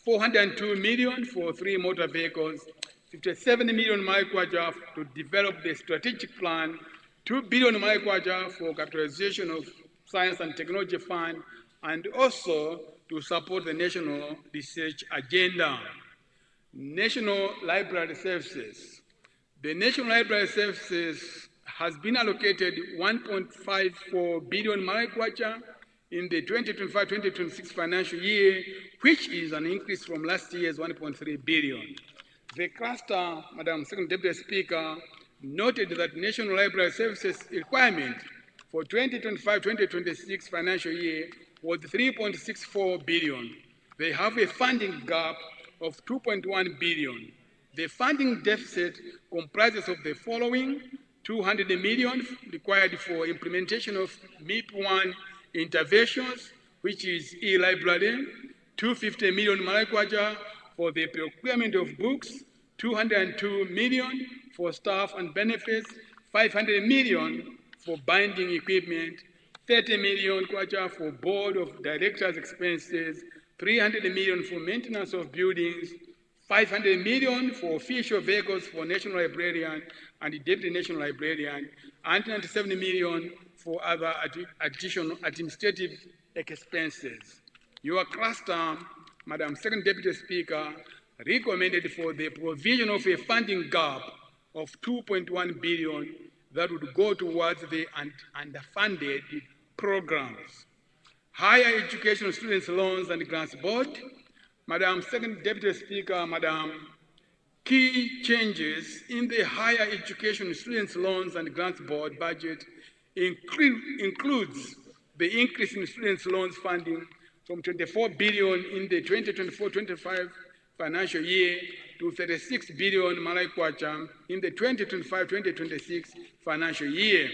402 million for 3 motor vehicles, 57 million Malawi kwacha to develop the strategic plan, 2 billion Malawi kwacha for capitalization of science and technology fund, and also to support the national research agenda. National Library Services. The National Library Services has been allocated 1.54 billion Malawi kwacha in the 2025-2026 financial year, which is an increase from last year's 1.3 billion. The cluster, Madam Second Deputy Speaker, noted that National Library Services requirement for 2025-2026 financial year was 3.64 billion. They have a funding gap of 2.1 billion. The funding deficit comprises of the following: 200 million required for implementation of MIP1 interventions, which is e-library, 250 million Malawi kwacha for the procurement of books, 202 million for staff and benefits, 500 million for binding equipment, 30 million kwacha for board of directors expenses, 300 million for maintenance of buildings, 500 million for official vehicles for national librarian and deputy national librarian, and 97 million for other additional administrative expenses. Your cluster Madam Second Deputy Speaker, recommended for the provision of a funding gap of 2.1 billion that would go towards the underfunded programs. Higher Education Students Loans and Grants Board. Madam Second Deputy Speaker, Madam, key changes in the Higher Education Students Loans and Grants Board budget includes the increase in students' loans funding from 24 billion in the 2024-25 financial year to 36 billion Malawi kwacha in the 2025-2026 financial year.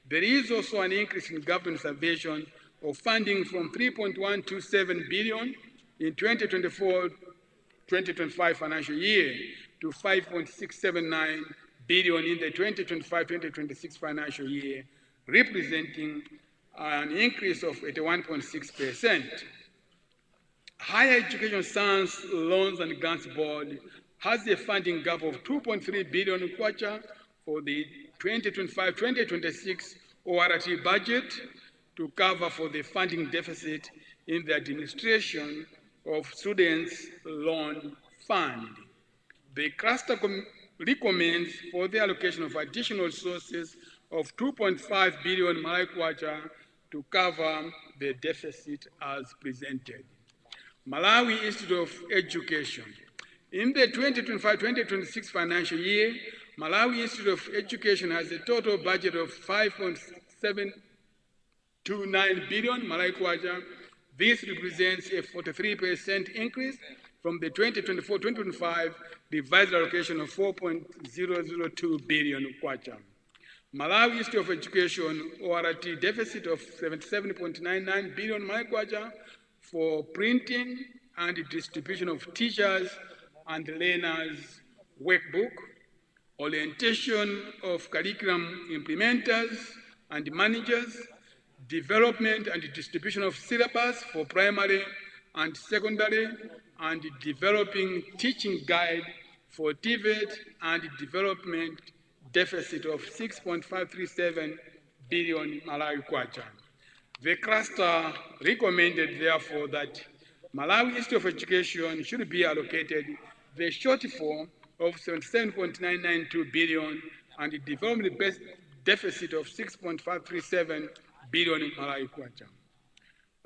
There is also an increase in government intervention of funding from 3.127 billion in 2024-2025 financial year to 5.679 billion in the 2025-2026 financial year, representing an increase of 81.6%. Higher Education Science Loans and Grants Board has a funding gap of 2.3 billion kwacha for the 2025-2026 ORT budget to cover for the funding deficit in the administration of Students' Loan Fund. The cluster recommends for the allocation of additional resources of 2.5 billion Malawi kwacha to cover the deficit as presented. Malawi Institute of Education. In the 2025-2026 financial year, Malawi Institute of Education has a total budget of 5.729 billion Malawi kwacha. This represents a 43% increase from the 2024-2025 revised allocation of 4.002 billion kwacha. Malawi Institute of Education ORT deficit of 77.99 billion Malawi kwacha for printing and distribution of teachers and learners workbook, orientation of curriculum implementers and managers, development and distribution of syllabus for primary and secondary, and developing teaching guide for TVET and development deficit of 6.537 billion Malawi kwacha. The cluster recommended, therefore, that Malawi Institute of Education should be allocated the shortfall of 77.992 billion and the development deficit of 6.537 billion Malawi kwacha.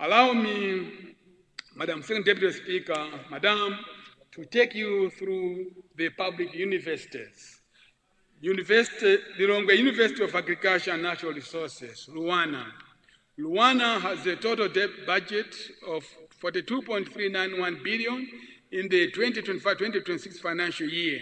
Allow me, Madam Second Deputy Speaker, Madam, to take you through the public universities. The University of Agriculture and Natural Resources, Luana. Luana has a total debt budget of 42.391 billion in the 2025-2026 financial year.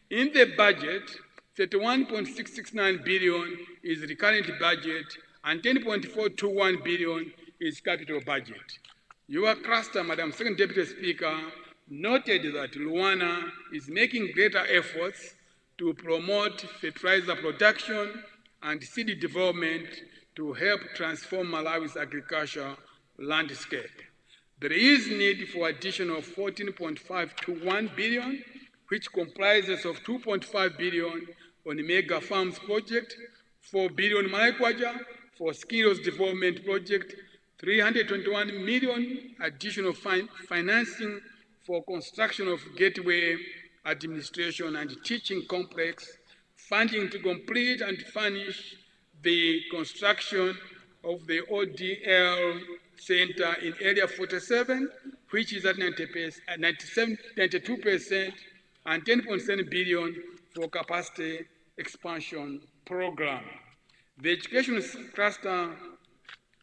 In the budget, 31.669 billion is the current budget and 10.421 billion is capital budget. Your cluster, Madam Second Deputy Speaker, noted that Luana is making greater efforts to promote fertilizer production and seed development to help transform Malawi's agriculture landscape. There is need for additional 14.521 billion, which comprises of 2.5 billion on the Mega Farms project, 4 billion Malawi kwacha for skills development project, 321 million additional financing for construction of gateway administration and teaching complex, funding to complete and finish the construction of the ODL Center in Area 47, which is at 92%, and 10.7 billion for capacity expansion program. The education cluster,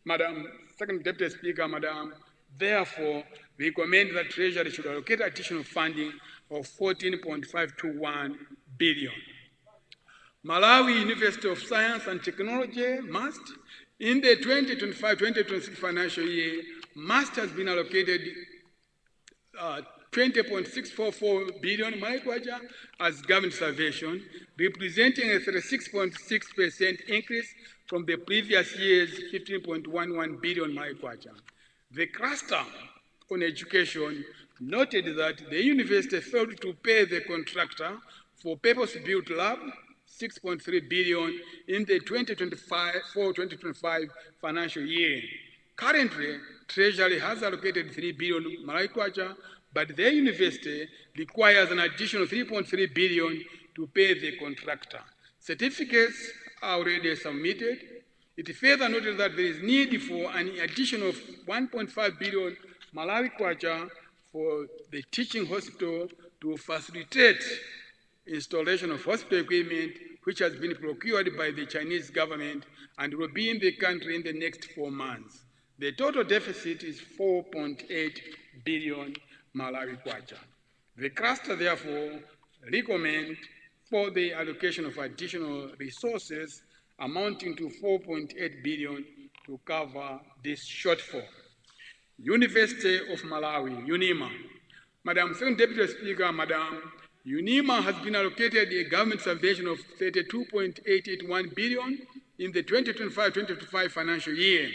Madam Second Deputy Speaker, Madam, therefore recommend that Treasury should allocate additional funding of 14.521 billion. Malawi University of Science and Technology, MAST, in the 2025-2026 financial year, MAST has been allocated 20.644 billion Malawi kwacha as government intervention, representing a 36.6% increase from the previous year's 15.11 billion Malawi kwacha. The cluster on education noted that the university failed to pay the contractor for purpose-built lab 6.3 billion in the 2025-2025 financial year. Currently, Treasury has allocated 3 billion Malawi kwacha, but their university requires an additional 3.3 billion to pay the contractor. Certificates are already submitted. It further noted that there is need for an additional 1.5 billion Malawi kwacha for the teaching hospital to facilitate installation of hospital equipment, which has been procured by the Chinese government and will be in the country in the next 4 months. The total deficit is 4.8 billion Malawi kwacha. The cluster therefore recommend for the allocation of additional resources amounting to 4.8 billion to cover this shortfall. University of Malawi, UNIMA. Madam Second Deputy Speaker, Madam, UNIMA has been allocated a government subvention of 32.881 billion in the 2025-2025 financial year.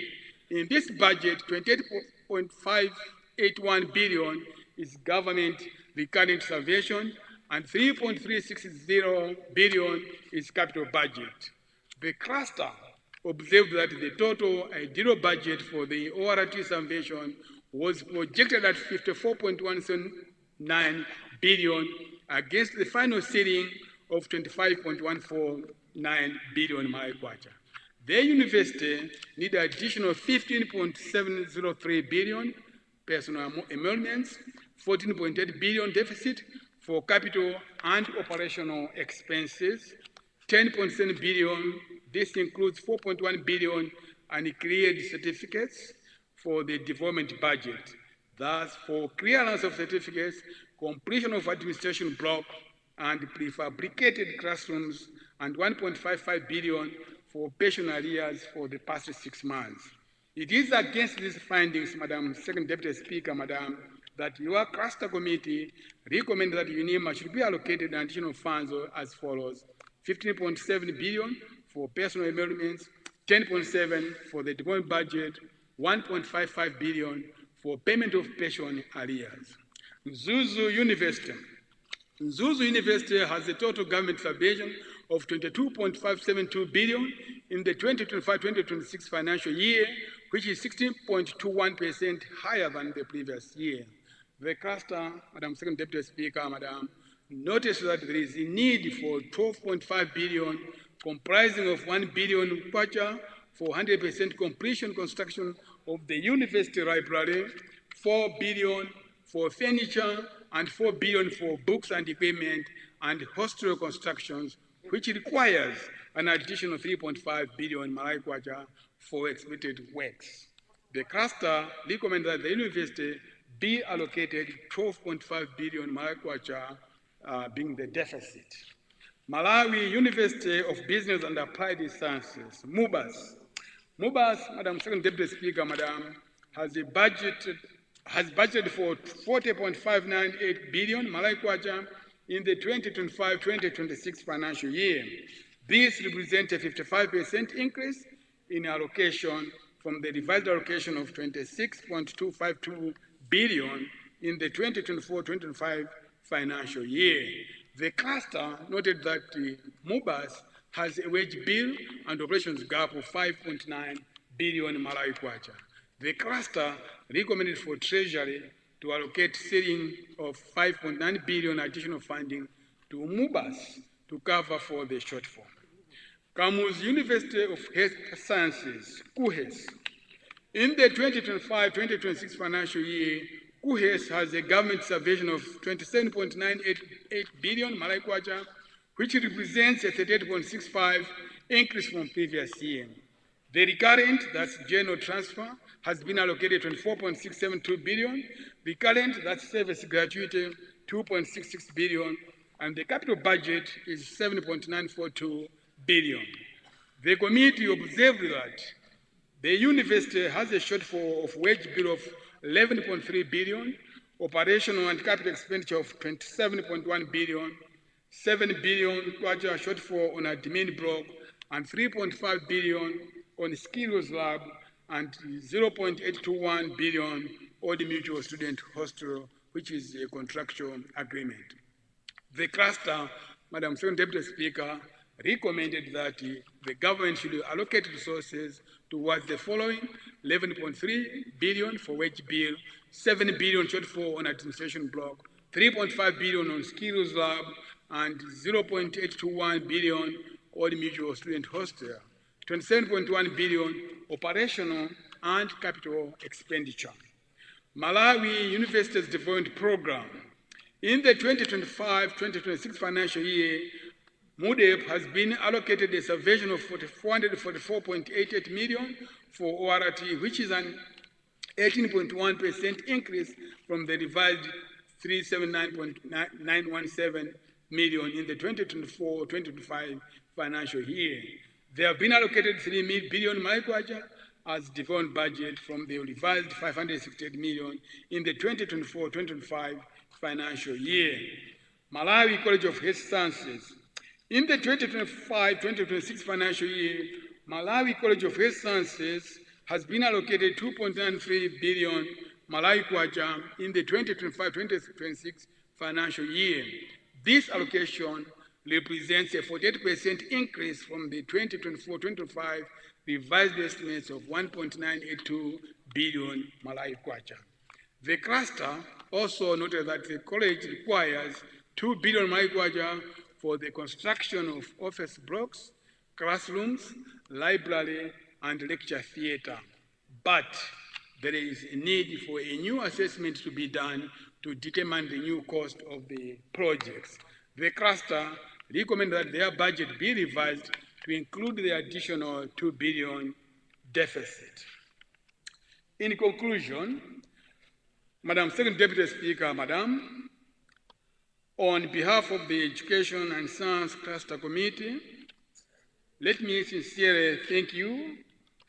In this budget, 28.581 billion is government recurrent subvention and 3.360 billion is capital budget. The cluster observed that the total ideal budget for the ORT subvention was projected at 54.179 billion against the final ceiling of 25.149 billion Malawi kwacha. The university need additional 15.703 billion personal emoluments, 14.8 billion deficit for capital and operational expenses, 10.7 billion. This includes 4.1 billion uncleared certificates for the development budget. Thus, for clearance of certificates, completion of administration block and prefabricated classrooms, and 1.55 billion for patient arrears for the past 6 months. It is against these findings, Madam Second Deputy Speaker, Madam, that your cluster committee recommends that UNIMA should be allocated additional funds as follows: 15.7 billion for personal emoluments, 10.7 for the development budget, 1.55 billion for payment of patient arrears. Zuzu University. Zuzu University has a total government subvention of 22.572 billion in the 2025-2026 financial year, which is 16.21% higher than the previous year. The cluster, Madam Second Deputy Speaker, Madam, noticed that there is a need for 12.5 billion, comprising of 1 billion kwacha for 100% completion construction of the university library, 4 billion for furniture, and 4 billion for books and equipment and hostel constructions, which requires an additional 3.5 billion Malawi kwacha for expected works. The cluster recommends that the university be allocated 12.5 billion Malawi kwacha, being the deficit. Malawi University of Business and Applied Sciences, MUBAS. MUBAS, Madam Second Deputy Speaker, Madam, has budgeted for 40.598 billion Malawi kwacha in the 2025-2026 financial year. This represents a 55% increase in allocation from the revised allocation of 26.252 billion in the 2024-2025 financial year. The cluster noted that the MUBAS has a wage bill and operations gap of 5.9 billion Malawi kwacha. The cluster recommended for Treasury to allocate ceiling of 5.9 billion additional funding to MUBAS to cover for the shortfall. Kamuzu University of Health Sciences, KUHES. In the 2025-2026 financial year, KUHES has a government subvention of 27.988 billion Malawi kwacha, which represents a 38.65% increase from previous year. The recurrent, that's general transfer, has been allocated 24.672 billion, recurrent, that's service gratuity, 2.66 billion, and the capital budget is 7.942 billion. The committee observed that the university has a shortfall of wage bill of 11.3 billion, operational and capital expenditure of 27.1 billion, 7 billion kwacha shortfall on admin block, and 3.5 billion on skills lab, and 0.821 billion Old Mutual Student Hostel, which is a contractual agreement. The cluster, Madam Second Deputy Speaker, recommended that the government should allocate resources towards the following: 11.3 billion for wage bill, 7 billion shortfall on administration block, 3.5 billion on skills lab, and 0.821 billion on mutual student hostel, 27.1 billion operational and capital expenditure. Malawi Universities Development Program. In the 2025-2026 financial year, MUDEP has been allocated a subvention of 444.88 million for ORT, which is an 18.1% increase from the revised 379.917 million in the 2024-2025 financial year. They have been allocated 3 billion Malawi as development budget from the revised 568 million in the 2024-2025 financial year. Malawi College of Health Sciences. In the 2025-2026 financial year, Malawi College of Health Sciences has been allocated 2.93 billion Malawi kwacha in the 2025-2026 financial year. This allocation represents a 48% increase from the 2024-25 revised estimates of 1.982 billion Malawi kwacha. The cluster also noted that the college requires 2 billion Malawi kwacha for the construction of office blocks, classrooms, library, and lecture theater. But there is a need for a new assessment to be done to determine the new cost of the projects. The cluster recommend that their budget be revised to include the additional 2 billion deficit. In conclusion, Madam Second Deputy Speaker, Madam, on behalf of the Education and Science Cluster Committee, let me sincerely thank you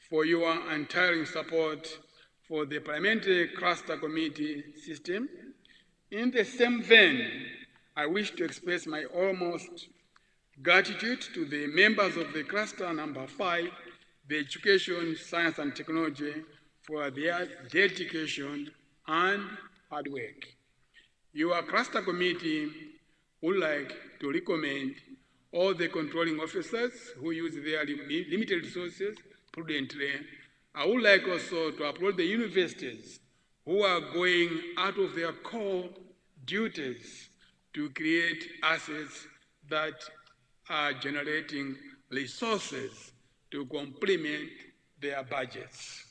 for your untiring support for the Parliamentary Cluster Committee system. In the same vein, I wish to express my utmost gratitude to the members of the Cluster Number 5, the Education, Science and Technology, for their dedication and hard work. Your Cluster Committee would like to recommend all the controlling officers who use their limited resources prudently. I would like also to applaud the universities who are going out of their core duties to create assets that are generating resources to complement their budgets.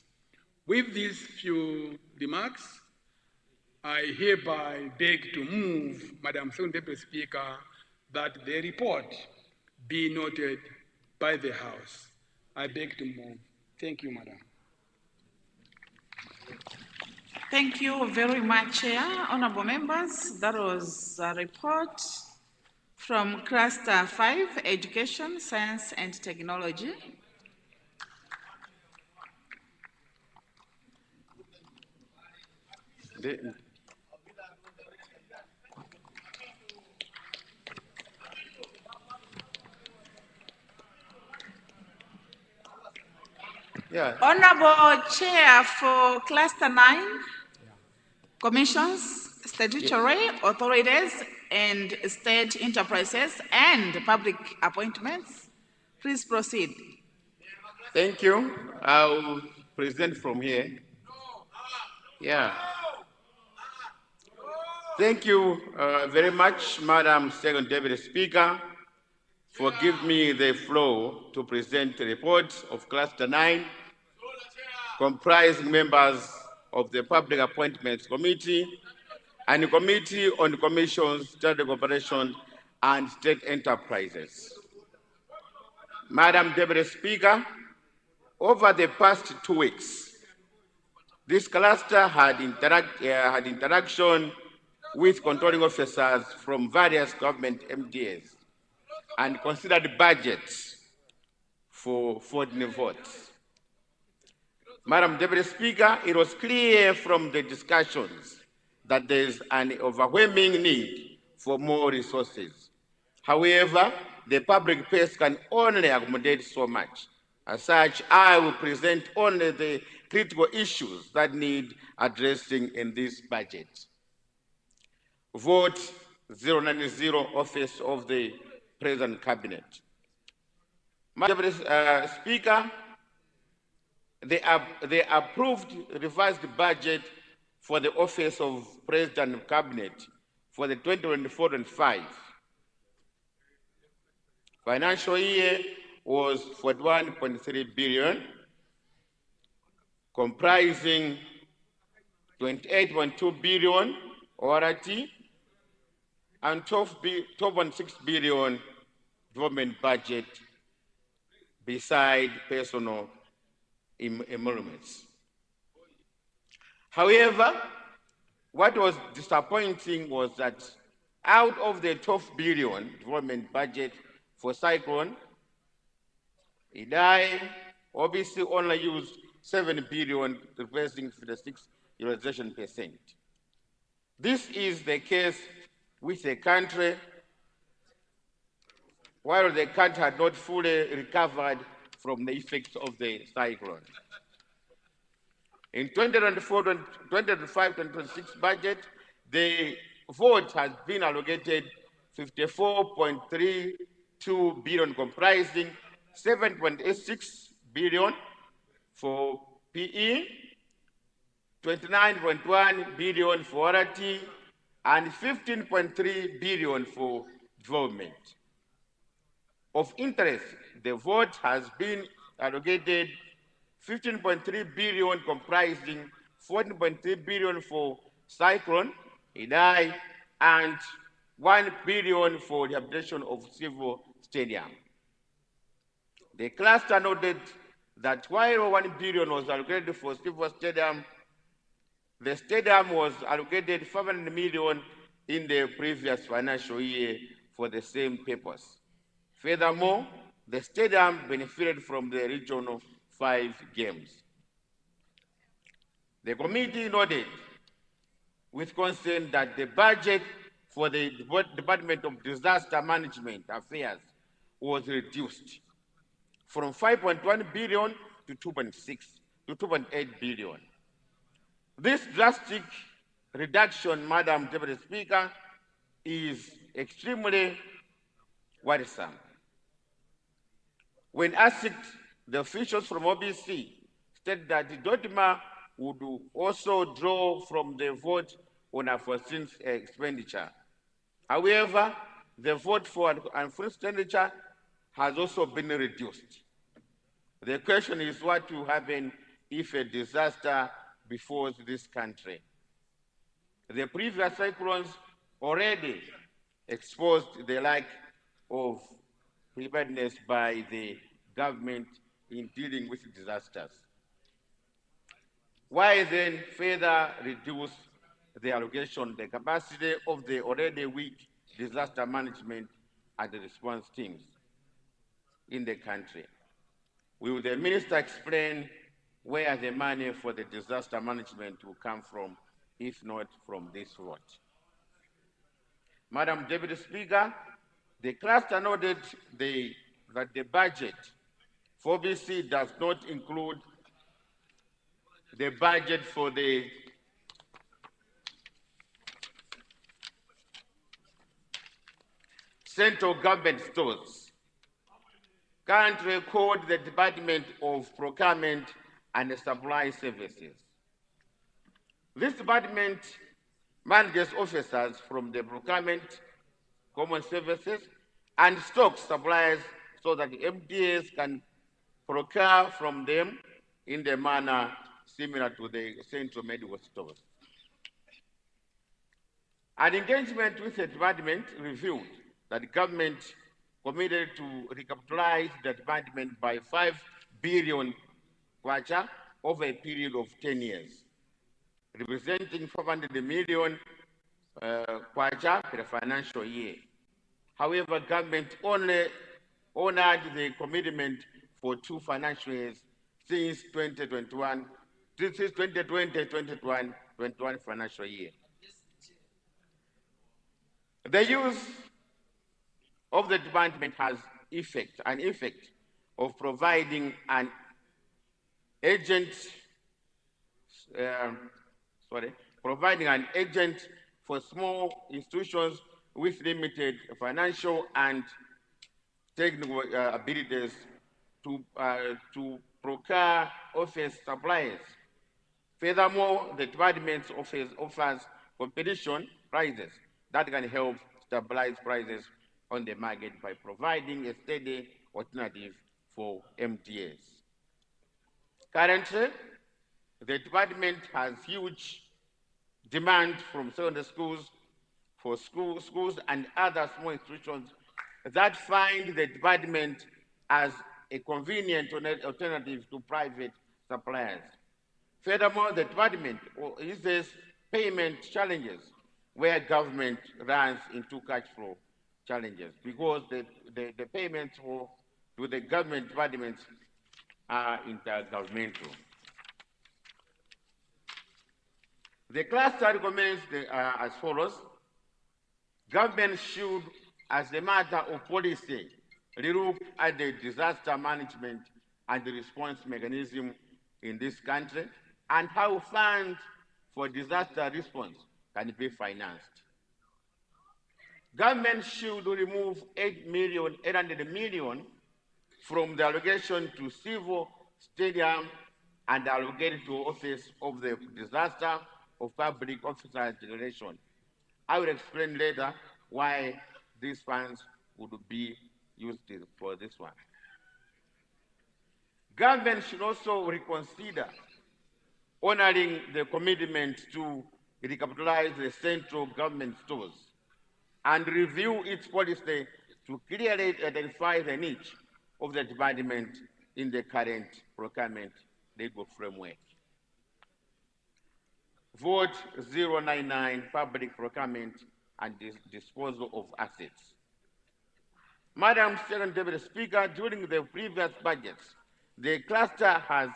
With these few remarks, I hereby beg to move, Madam Second Deputy Speaker, that the report be noted by the House. I beg to move. Thank you, Madam. Thank you very much, Chair. Honorable members, that was a report from Cluster 5, Education, Science and Technology. Yeah. Honorable Chair for Cluster 9, Commissions, Statutory Authorities and State Enterprises and Public Appointments, please proceed. Thank you. I'll present from here. Yeah. Thank you very much, Madam Second Deputy Speaker, for giving me the floor to present the report of Cluster 9, comprising members of the Public Appointments Committee and the Committee on Commissions, Strategic Cooperation and State Enterprises. Madam Deputy Speaker, over the past 2 weeks, this cluster had interaction with controlling officers from various government MDAs and considered budgets for foreign votes. Madam Deputy Speaker, it was clear from the discussions that there is an overwhelming need for more resources. However, the public purse can only accommodate so much. As such, I will present only the critical issues that need addressing in this budget. Vote 090, Office of the President Cabinet. Madam Speaker, they approved revised budget for the Office of President and Cabinet for the 2024-25 financial year was 41.3 billion, comprising 28.2 billion ORT and 12.6 billion government budget beside personal emoluments. However, what was disappointing was that out of the 12 billion development budget for cyclone, IDAI obviously only used 7 billion, representing 56 utilization percent. This is the case with the country, while the country had not fully recovered from the effects of the cyclone. In 2025-26 budget, the vote has been allocated 54.32 billion, comprising 7.86 billion for PE, 29.1 billion for RT, and 15.3 billion for development. Of interest, the vote has been allocated 15.3 billion, comprising 14.3 billion for cyclone, IDAI, and 1 billion for rehabilitation of civil stadium. The cluster noted that while 1 billion was allocated for civil stadium, the stadium was allocated 500 million in the previous financial year for the same purpose. Furthermore, the stadium benefited from the regional 5 games. The committee noted with concern that the budget for the Department of Disaster Management Affairs was reduced from 5.1 billion to 2.8 billion. This drastic reduction, Madam Deputy Speaker, is extremely worrisome. When asked, the officials from OBC stated that the DOTMA would also draw from the vote on unforeseen expenditure. However, the vote for unforeseen expenditure has also been reduced. The question is what will happen if a disaster befalls this country. The previous cyclones already exposed the lack of preparedness by the government in dealing with disasters. Why then further reduce the allocation, the capacity of the already weak disaster management and the response teams in the country? Will the minister explain where the money for the disaster management will come from, if not from this vote? Madam Deputy Speaker, the cluster noted that the budget for OBC does not include the budget for the central government stores, currently called the Department of Procurement and Supply Services. This department manages officers from the procurement, common services, and stock suppliers so that the MDAs can procure from them in the manner similar to the central medical stores. An engagement with the department revealed that the government committed to recapitalize the department by 5 billion kwacha over a period of 10 years, representing 500 million kwacha per financial year. However, government only honored the commitment for 2 financial years since 2021, since 2020-2021 financial year. The use of the department has an effect of providing an agent, for small institutions with limited financial and technical abilities to procure office supplies. Furthermore, the department's office offers competition prices that can help stabilize prices on the market by providing a steady alternative for MTS. Currently, the department has huge demand from secondary schools for schools and other small institutions that find the department as a convenient alternative to private suppliers. Furthermore, the department uses payment challenges where government runs into cash flow challenges because the payments to the government departments are intergovernmental. The cluster recommends as follows. Government should, as a matter of policy, relook at the disaster management and the response mechanism in this country and how funds for disaster response can be financed. Government should remove 800 million from the allocation to civil stadium and allocate it to Office of the Disaster of Public Officers Declaration. I will explain later why these funds would be used for this one. Government should also reconsider honoring the commitment to recapitalize the central government stores and review its policy to clearly identify the needs of the department in the current procurement legal framework. Vote 099, Public Procurement and Disposal of Assets. Madam Second Deputy Speaker, during the previous budgets, the cluster has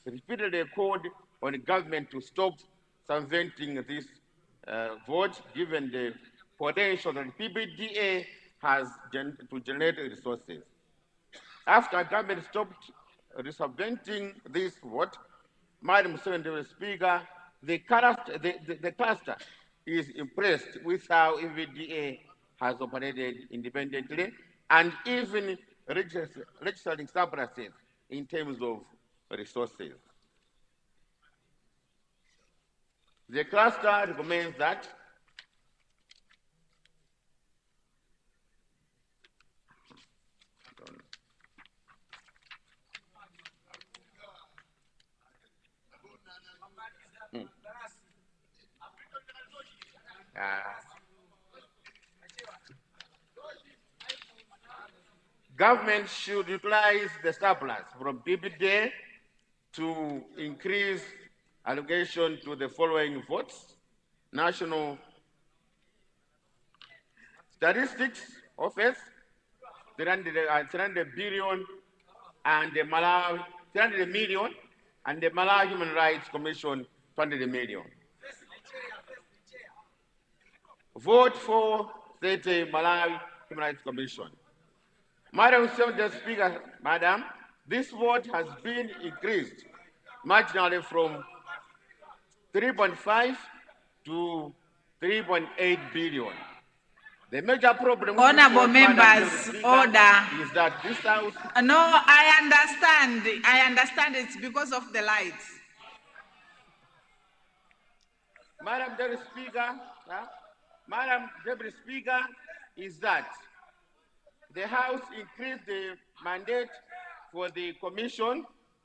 repeatedly called on the government to stop circumventing this vote, given the potential that PBDA has to generate resources. After government stopped circumventing this vote, Madam Second Deputy Speaker, the cluster is impressed with how PBDA has operated independently and even registering surpluses in terms of resources. The cluster recommends that government should utilize the surplus from PBDA to increase allocation to the following votes: National Statistics Office, 300 billion, and the Malawi 300 million, and the Malawi Human Rights Commission, 200 million. Vote for 30 Malawi Human Rights Commission. Madam Secretary Speaker, Madam, this vote has been increased marginally from 3.5 to 3.8 billion. The major problem with Honorable members, order. Is that this House... No, I understand. I understand it's because of the lights. Madam Deputy Speaker, Madam Deputy Speaker, is that the House increased the mandate for the Commission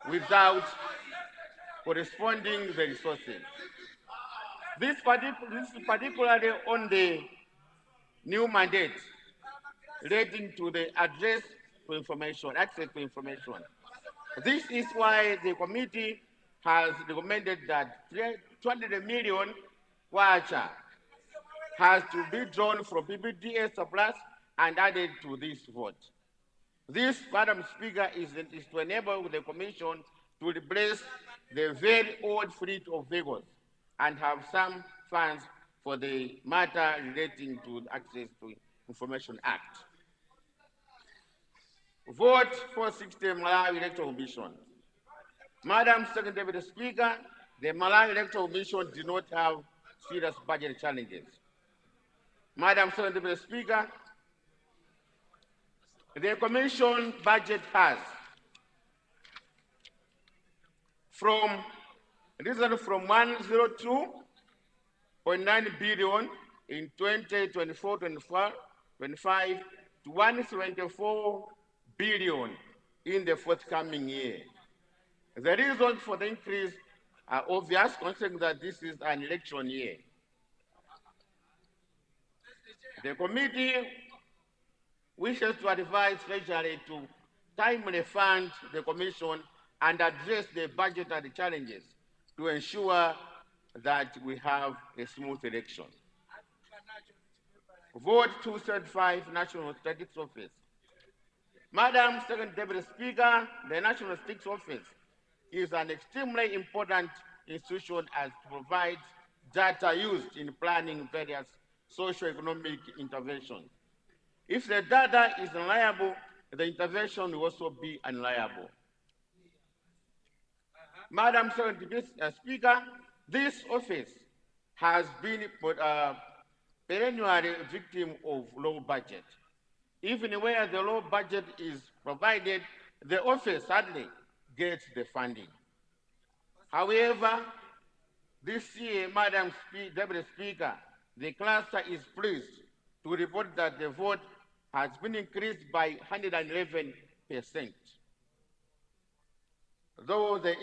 without corresponding the resources. This particularly on the new mandate relating to the address to information, access to information. This is why the committee has recommended that 200 million kwacha has to be drawn from PBDA surplus and added to this vote. This, Madam Speaker, is to enable the Commission to replace the very old fleet of vehicles and have some funds for the matter relating to the Access to Information Act. Vote for 60 Malawi Electoral Commission. Madam Second Deputy Speaker, the Malawi Electoral Commission did not have serious budget challenges. Madam Second Deputy Speaker, the Commission budget has from 102.9 billion in 2024-25 to 174 billion in the forthcoming year. The reasons for the increase are obvious, considering that this is an election year. The committee wishes to advise Treasury to timely fund the Commission and address the budgetary challenges to ensure that we have a smooth election. Vote 275, National Statistics Office. Madam Second Deputy Speaker, the National Statistics Office is an extremely important institution as it provides data used in planning various socio-economic interventions. If the data is unreliable, the intervention will also be unreliable. Madam Second Deputy Speaker, this office has been perennially a victim of low budget. Even where the low budget is provided, the office hardly gets the funding. However, this year, Madam Deputy Speaker, the cluster is pleased to report that the vote has been increased by 111%. Though the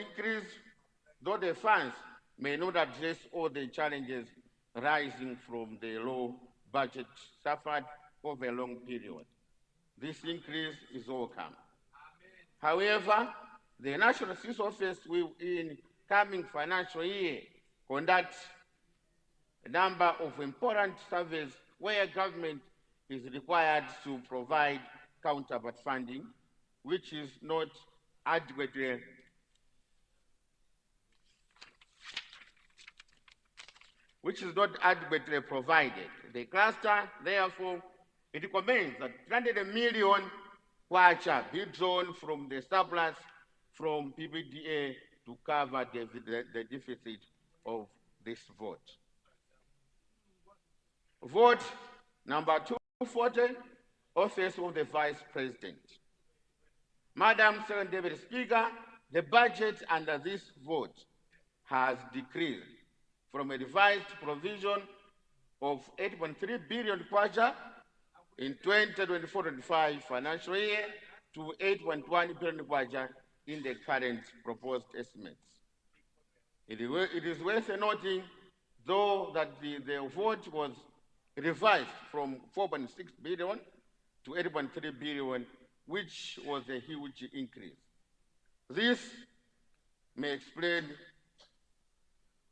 funds may not address all the challenges rising from the low budget suffered over a long period, this increase is welcome. However, the National Statistics Office will, in coming financial year, conduct a number of important surveys where government is required to provide counterpart funding, which is not adequately provided. The cluster, therefore, it recommends that 300 million kwacha be drawn from the surplus from PPDA to cover the deficit of this vote. Vote number 240, Office of the Vice President. Madam Second Deputy Speaker, the budget under this vote has decreased from a revised provision of 8.3 billion kwacha in 2024-25 financial year to 8.1 billion kwacha in the current proposed estimates. It is worth noting, though, that the vote was revised from 4.6 billion to 8.3 billion, which was a huge increase. This may explain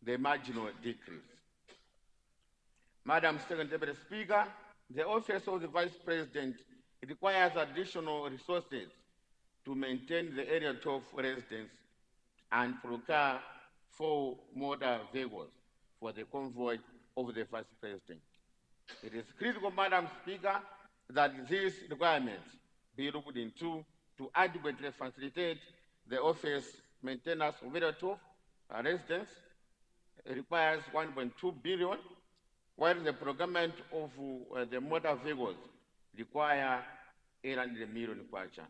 the marginal decrease. Madam Second Deputy Speaker, the Office of the Vice President requires additional resources to maintain the area 12 residents and procure 4 motor vehicles for the convoy of the Vice President. It is critical, Madam Speaker, that these requirements be looked into to adequately facilitate the office maintenance of area 12 residents. It requires 1.2 billion, while the procurement of the motor vehicles require 800 million kwacha.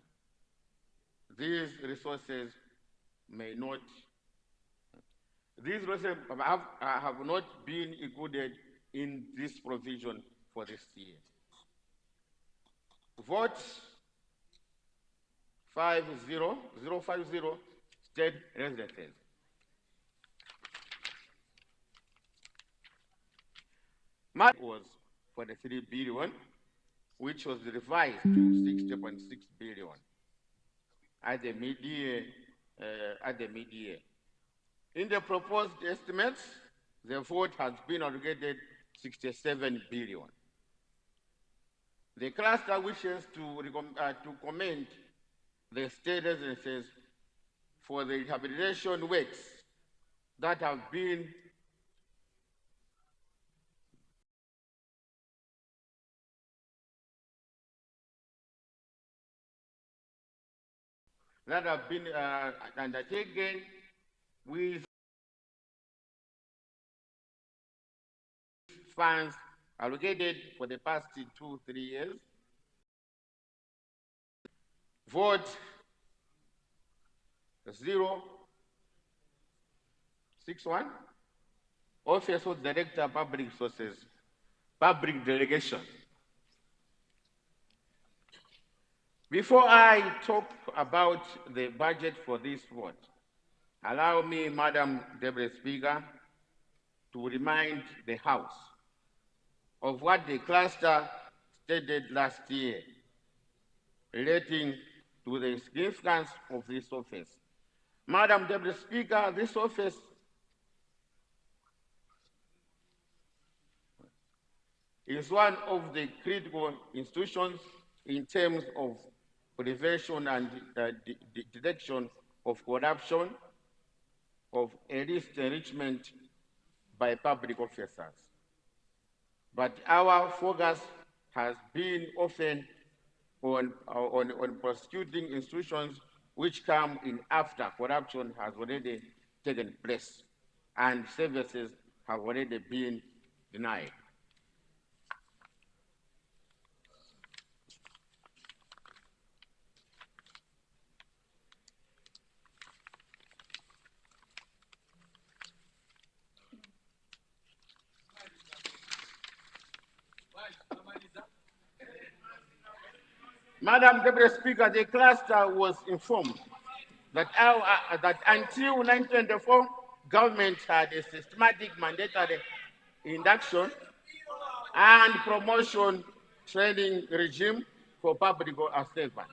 These resources have not been included in this provision for this year. Vote 50050, state residences. Was for the 3 billion, which was revised to 60.6 billion at the mid-year. In the proposed estimates, the vote has been allocated 67 billion. The cluster wishes to commend the state residences for the rehabilitation works that have been undertaken with funds allocated for the past 2-3 years. Vote 0 6.1, Office of Director, Public Resources, Public Delegation. Before I talk about the budget for this vote, allow me, Madam Deputy Speaker, to remind the House of what the cluster stated last year relating to the significance of this office. Madam Deputy Speaker, this office is one of the critical institutions in terms of prevention and detection of corruption, of illicit enrichment by public officers. But our focus has been often on prosecuting institutions which come in after corruption has already taken place and services have already been denied. Madam Deputy Speaker, the cluster was informed that, that until 1924, government had a systematic mandatory induction and promotion training regime for public servants.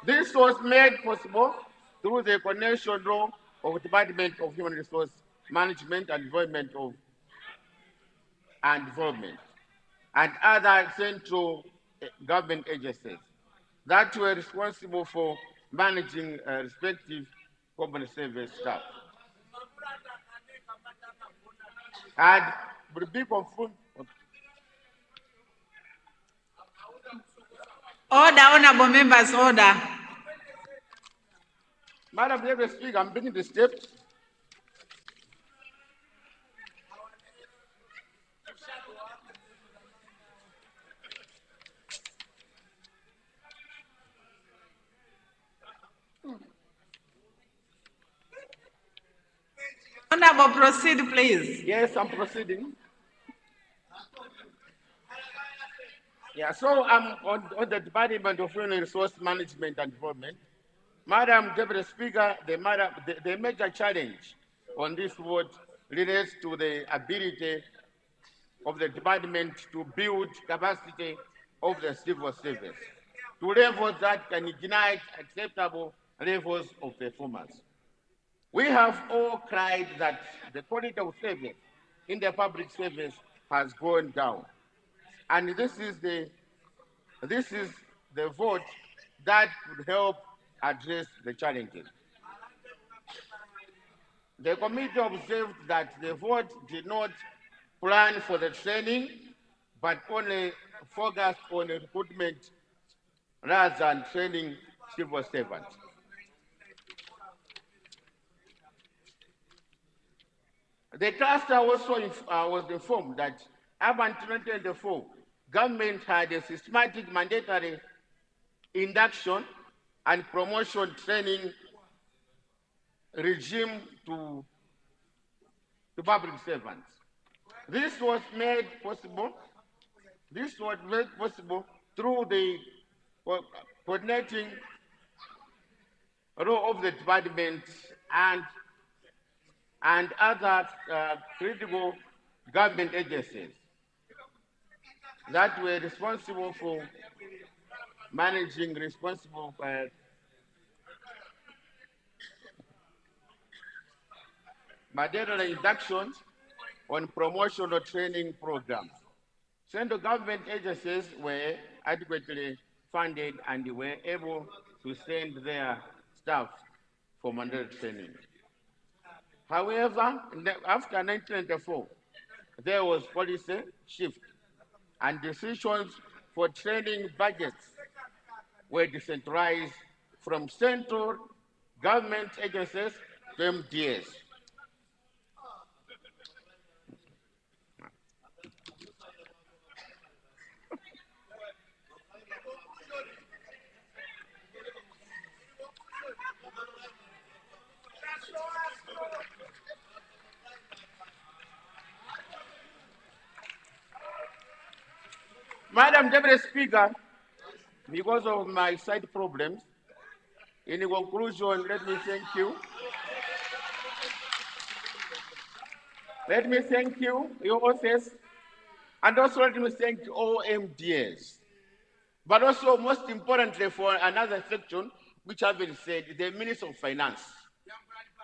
This was made possible through the coordination role of the Department of Human Resource Management and Development and other central government agencies that were responsible for managing respective common service staff. And will be confirmed. Order, honorable members, order. Madam Deputy Speaker, I'm bringing the step. Honorable, proceed, please. Yes, I'm proceeding. Yeah, so I'm on the Department of Human Resource Management and Development. Madam Deputy Speaker, the major challenge on this vote relates to the ability of the department to build capacity of the civil service to levels that can ignite acceptable levels of performance. We have all cried that the quality of service in the public service has gone down. And this is the vote that would help address the challenges. The committee observed that the vote did not plan for the training, but only focused on recruitment rather than training civil servants. The cluster also was informed that up until 2024, government had a systematic mandatory induction and promotion training regime to public servants. This was made possible through the coordinating role of the department and other critical government agencies that were responsible for managing mandatory inductions on promotional training programs. Central government agencies were adequately funded and were able to send their staff for mandatory training. However, after 1994, there was policy shift and decisions for training budgets were decentralized from central government agencies to MDS. Madam Deputy Speaker, because of my side problems, in conclusion, let me thank you. Let me thank you, your office, and also let me thank all MDS. But also, most importantly, for another section, which have been said, the Minister of Finance,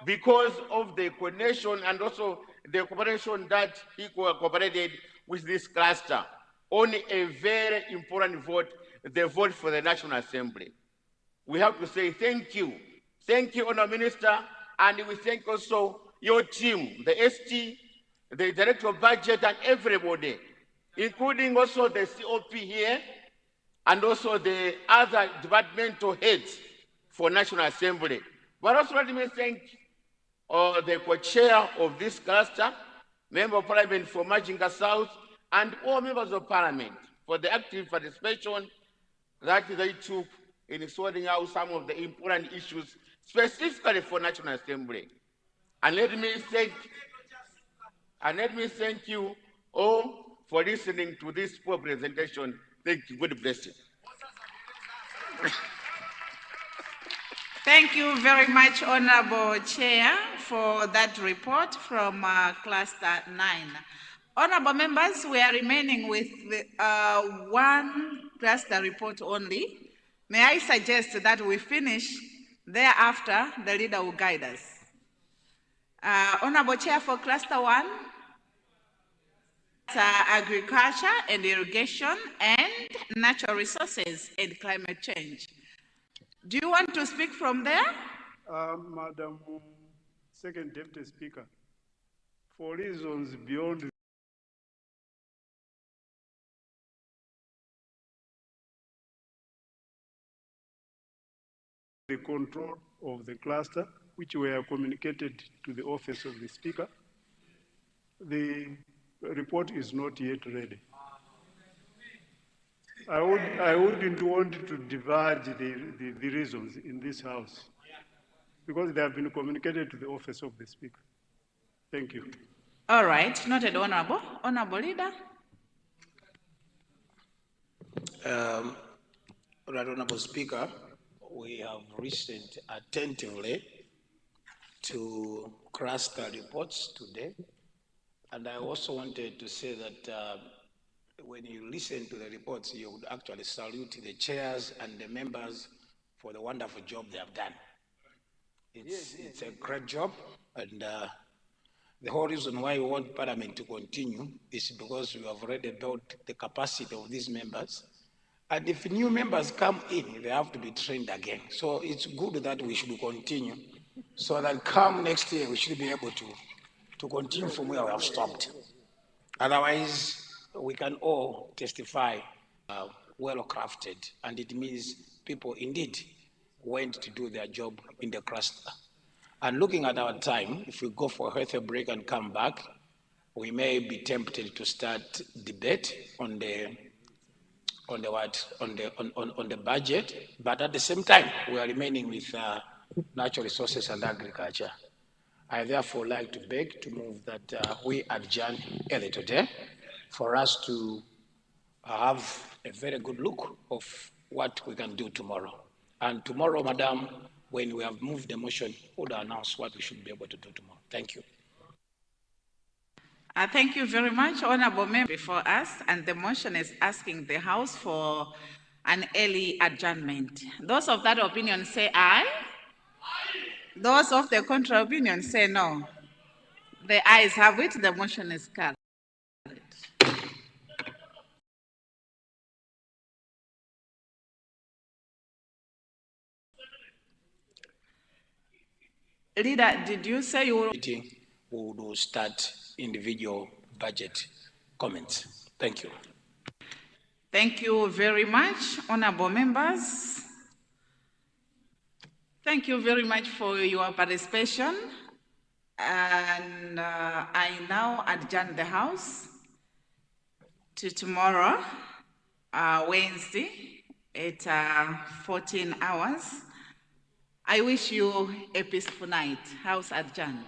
because of the coordination and also the cooperation that he cooperated with this cluster on a very important vote, the vote for the National Assembly. We have to say thank you. Thank you, Honourable Minister, and we thank also your team, the ST, the Director of Budget, and everybody, including also the COP here, and also the other departmental heads for National Assembly. But also let me thank the co-chair of this cluster, Member of Parliament for Majinga South, and all members of Parliament for the active participation that they took in sorting out some of the important issues specifically for National Assembly. And let me thank you all for listening to this poor presentation. Thank you. God bless you. Thank you very much, Honorable Chair, for that report from Cluster 9. Honorable members, we are remaining with one cluster report only. May I suggest that we finish thereafter, the leader will guide us. Honorable Chair for Cluster 1, agriculture and irrigation and natural resources and climate change. Do you want to speak from there? Madam Second Deputy Speaker, for reasons beyond the control of the cluster, which were communicated to the office of the Speaker, the report is not yet ready. I wouldn't want to divulge the reasons in this House because they have been communicated to the office of the Speaker. Thank you. All right, noted, Honorable. Honorable Leader. Right, Honorable Speaker, we have listened attentively to cluster reports today, and I also wanted to say that when you listen to the reports, you would actually salute the chairs and the members for the wonderful job they have done. It's a great job, and the whole reason why we want Parliament to continue is because we have already built the capacity of these members. And if new members come in, they have to be trained again. So it's good that we should continue so that come next year, we should be able to continue from where we have stopped. Otherwise, we can all testify well crafted, and it means people indeed went to do their job in the cluster. And looking at our time, if we go for a healthy break and come back, we may be tempted to start debate on the budget, but at the same time, we are remaining with natural resources and agriculture. I therefore like to beg to move that we adjourn early today for us to have a very good look of what we can do tomorrow. And tomorrow, Madam, when we have moved the motion, we'll announce what we should be able to do tomorrow. Thank you. Thank you very much, Honorable Member, before us, and the motion is asking the House for an early adjournment. Those of that opinion say aye. Those of the contrary opinion say no. The ayes have it, the motion is carried. Leader, did you say you will? We will start individual budget comments. Thank you. Thank you very much, honorable members. Thank you very much for your participation. And I now adjourn the House to tomorrow, Wednesday, at 14 hours. I wish you a peaceful night. House adjourned.